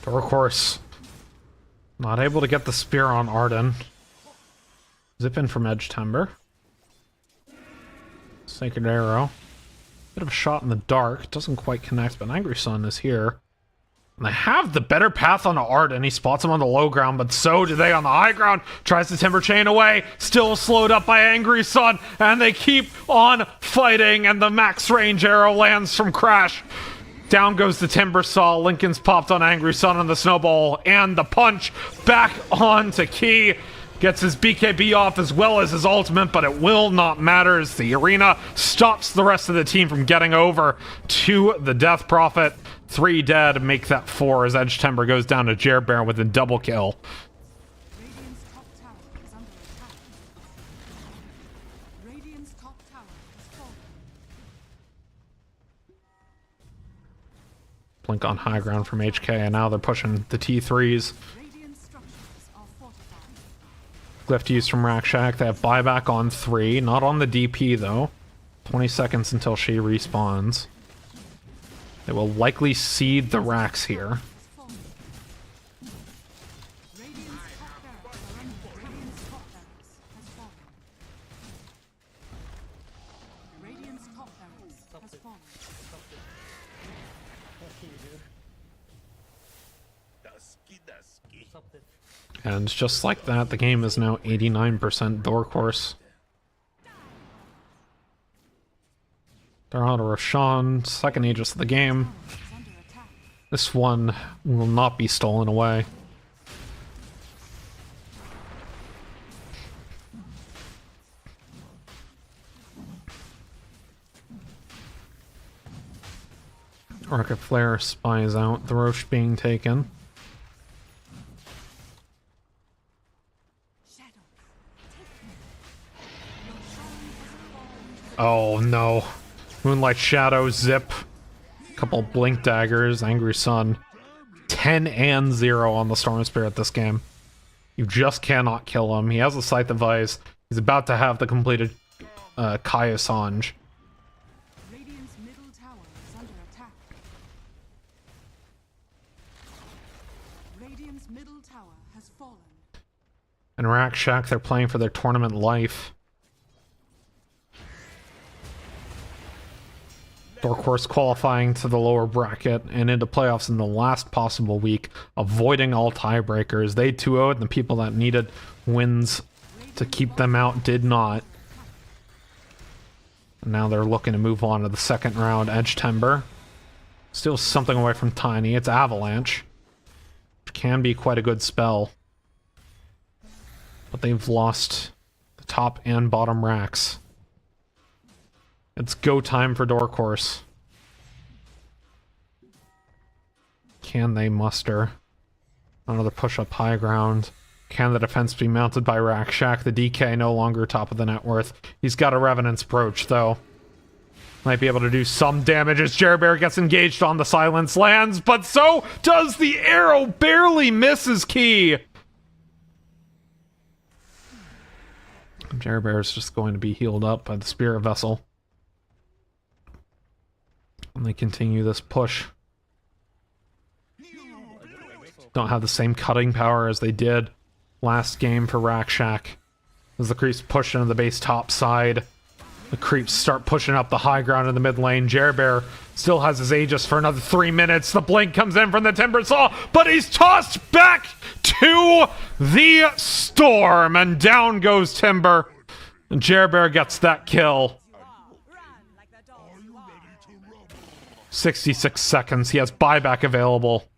Dork Horse not able to get the spear on Arden. Zip in from Edge Timber. Sacred Arrow. Bit of a shot in the dark. Doesn't quite connect, but Angry Sun is here. And they have the better path on Arden. He spots him on the low ground, but so do they on the high ground. Tries to Timber Chain away. Still slowed up by Angry Sun. And they keep on fighting. And the max range arrow lands from Crash. Down goes the Timber Saw. Lincoln's popped on Angry Sun on the snowball. And the punch back on to Key. Gets his BKB off as well as his ultimate, but it will not matter as the arena stops the rest of the team from getting over to the Death Prophet. 3 dead, make that 4 as Edge Timber goes down to Jerbear with a double kill. Radiant's top tower is under attack. Radiant's top tower has fallen. Blink on high ground from HK, and now they're pushing the T3s. Radiant structures are fortified. Glyph use from Racc. They have buyback on 3, not on the DP though. 20 seconds until she respawns. They will likely seed the Racks here. Radiant's top barracks are under Radiant's top barracks has fallen. Radiant's top barracks has fallen. Dusky. And just like that, the game is now 89% Dork Horse. They're on to Roshan, second Aegis of the game. Is under attack. This one will not be stolen away. Rocket Flare spies out the Roche being taken. Oh no. Moonlight Shadow, Zip. Couple Blink Daggers, Angry Sun. 10 and 0 on the Storm Spirit this game. You just cannot kill him. He has a Scythe device. He's about to have the completed Kaya Sanj. Radiant's middle tower is under attack. Radiant's middle tower has fallen. And Racc, they're playing for their tournament life. Dork Horse qualifying to the lower bracket and into playoffs in the last possible week, avoiding all tiebreakers. They 2-0'd, and the people that needed wins to keep them out did not. And now they're looking to move on to the second round. Edge Timber. Still something away from Tiny. It's Avalanche, which can be quite a good spell. But they've lost the top and bottom racks. It's go time for Dork Horse. Can they muster another push up high ground? Can the defense be mounted by Racc? The DK no longer top of the net worth. He's got a Revenant's Brooch though. Might be able to do some damage as Jerbear gets engaged on the Silence lands, but so does the arrow. Barely misses Key. Jerbear is just going to be healed up by the Spirit Vessel. And they continue this push. Don't have the same cutting power as they did last game for Racc. As the creeps push into the base top side, the creeps start pushing up the high ground in the mid lane. Jerbear still has his Aegis for another 3 minutes. The blink comes in from the Timber Saw, but he's tossed back to the Storm, and down goes Timber. And Jerbear gets that kill. 66 seconds. He has buyback available.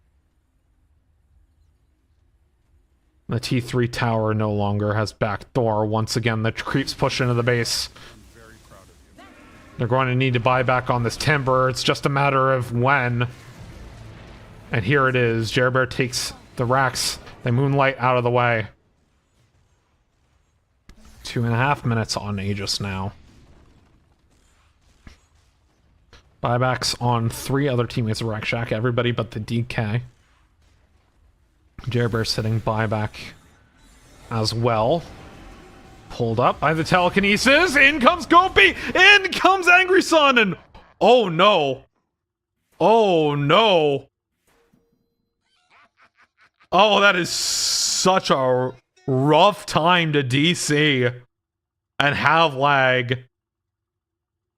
The T3 tower no longer has backdoor. Once again, the creeps push into the base. They're going to need to buy back on this Timber. It's just a matter of when. And here it is. Jerbear takes the Racks. They Moonlight out of the way. 2.5 minutes on Aegis now. Buybacks on 3 other teammates of Racc, everybody but the DK. Jerbear sitting buyback as well. Pulled up by the telekinesis. In comes Gopi. In comes Angry Sun. And oh no. Oh no. Oh, that is such a rough time to DC and have lag.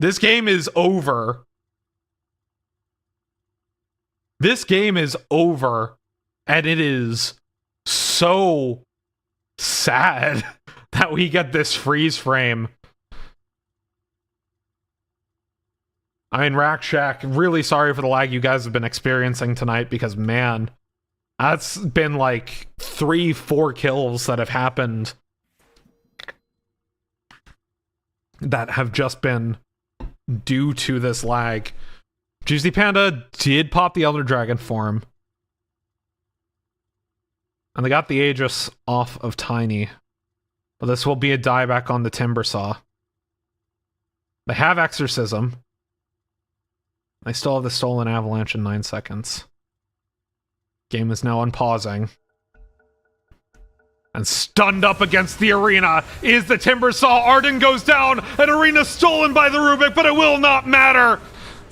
This game is over. This game is over, and it is so sad that we get this freeze frame. I mean, Racc, really sorry for the lag you guys have been experiencing tonight, because man, that's been like 3-4 kills that have happened that have just been due to this lag. Juicy Panda did pop the Elder Dragon form. And they got the Aegis off of Tiny. But this will be a dieback on the Timbersaw. They have Exorcism. They still have the Stolen Avalanche in 9 seconds. Game is now unpausing. And stunned up against the arena is the Timbersaw. Arden goes down, and arena stolen by the Rubik, but it will not matter.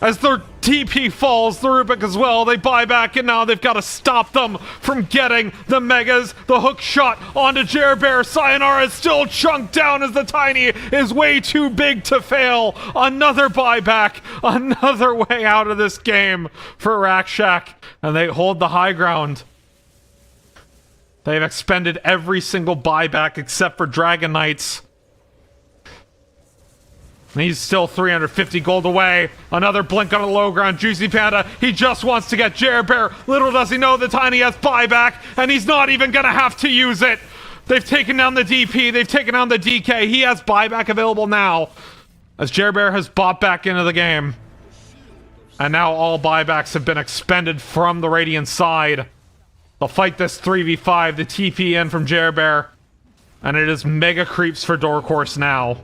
As their TP falls, the Rubik as well, they buy back, and now they've got to stop them from getting the Megas. The hook shot onto Jerbear. Sayonara is still chunked down as the Tiny is way too big to fail. Another buyback, another way out of this game for Racc, and they hold the high ground. They've expended every single buyback except for Dragon Knights. And he's still 350 gold away. Another blink on the low ground. Juicy Panda, he just wants to get Jerbear. Little does he know the Tiny has buyback, and he's not even going to have to use it. They've taken down the DP. They've taken down the DK. He has buyback available now, as Jerbear has bought back into the game. And now all buybacks have been expended from the Radiant side. They'll fight this 3v5, the TP in from Jerbear. And it is mega creeps for Dork now.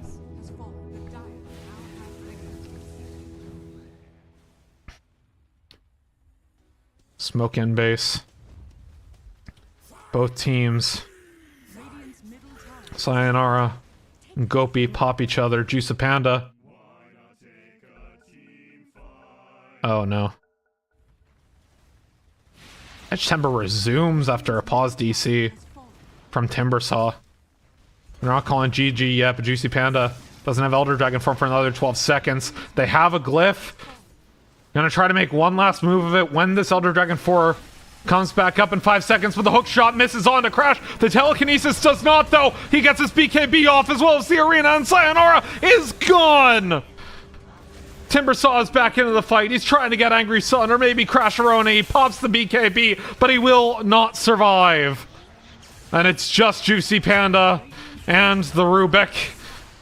Smoke in base. Both teams. Sayonara and Gopi pop each other. Juice a Panda. Oh no. Edge Timber resumes after a pause DC from Timbersaw. They're not calling GG yet, but Juicy Panda doesn't have Elder Dragon form for another 12 seconds. They have a glyph. Gonna try to make one last move of it when this Elder Dragon 4 comes back up in 5 seconds, but the hook shot misses on to Crash. The telekinesis does not, though. He gets his BKB off as well as the arena, and Sayonara is gone! Timbersaw is back into the fight. He's trying to get Angry Sun or maybe Crasheroni. He pops the BKB, but he will not survive. And it's just Juicy Panda and the Rubik.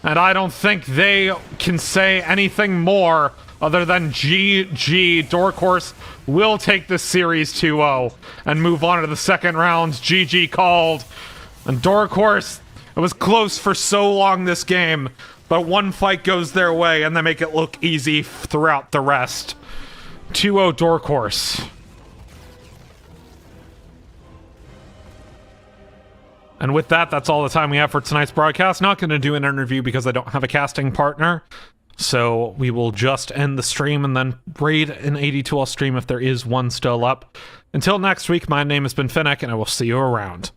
And I don't think they can say anything more other than GG. Dork will take this series 2-0 and move on to the second round. GG called. And Dork, it was close for so long this game. But one fight goes their way, and they make it look easy throughout the rest. 2-0 Dork. And with that, that's all the time we have for tonight's broadcast. Not going to do an interview because I don't have a casting partner. So we will just end the stream and then raid an AD2L stream if there is one still up. Until next week, my name has been Finnick, and I will see you around.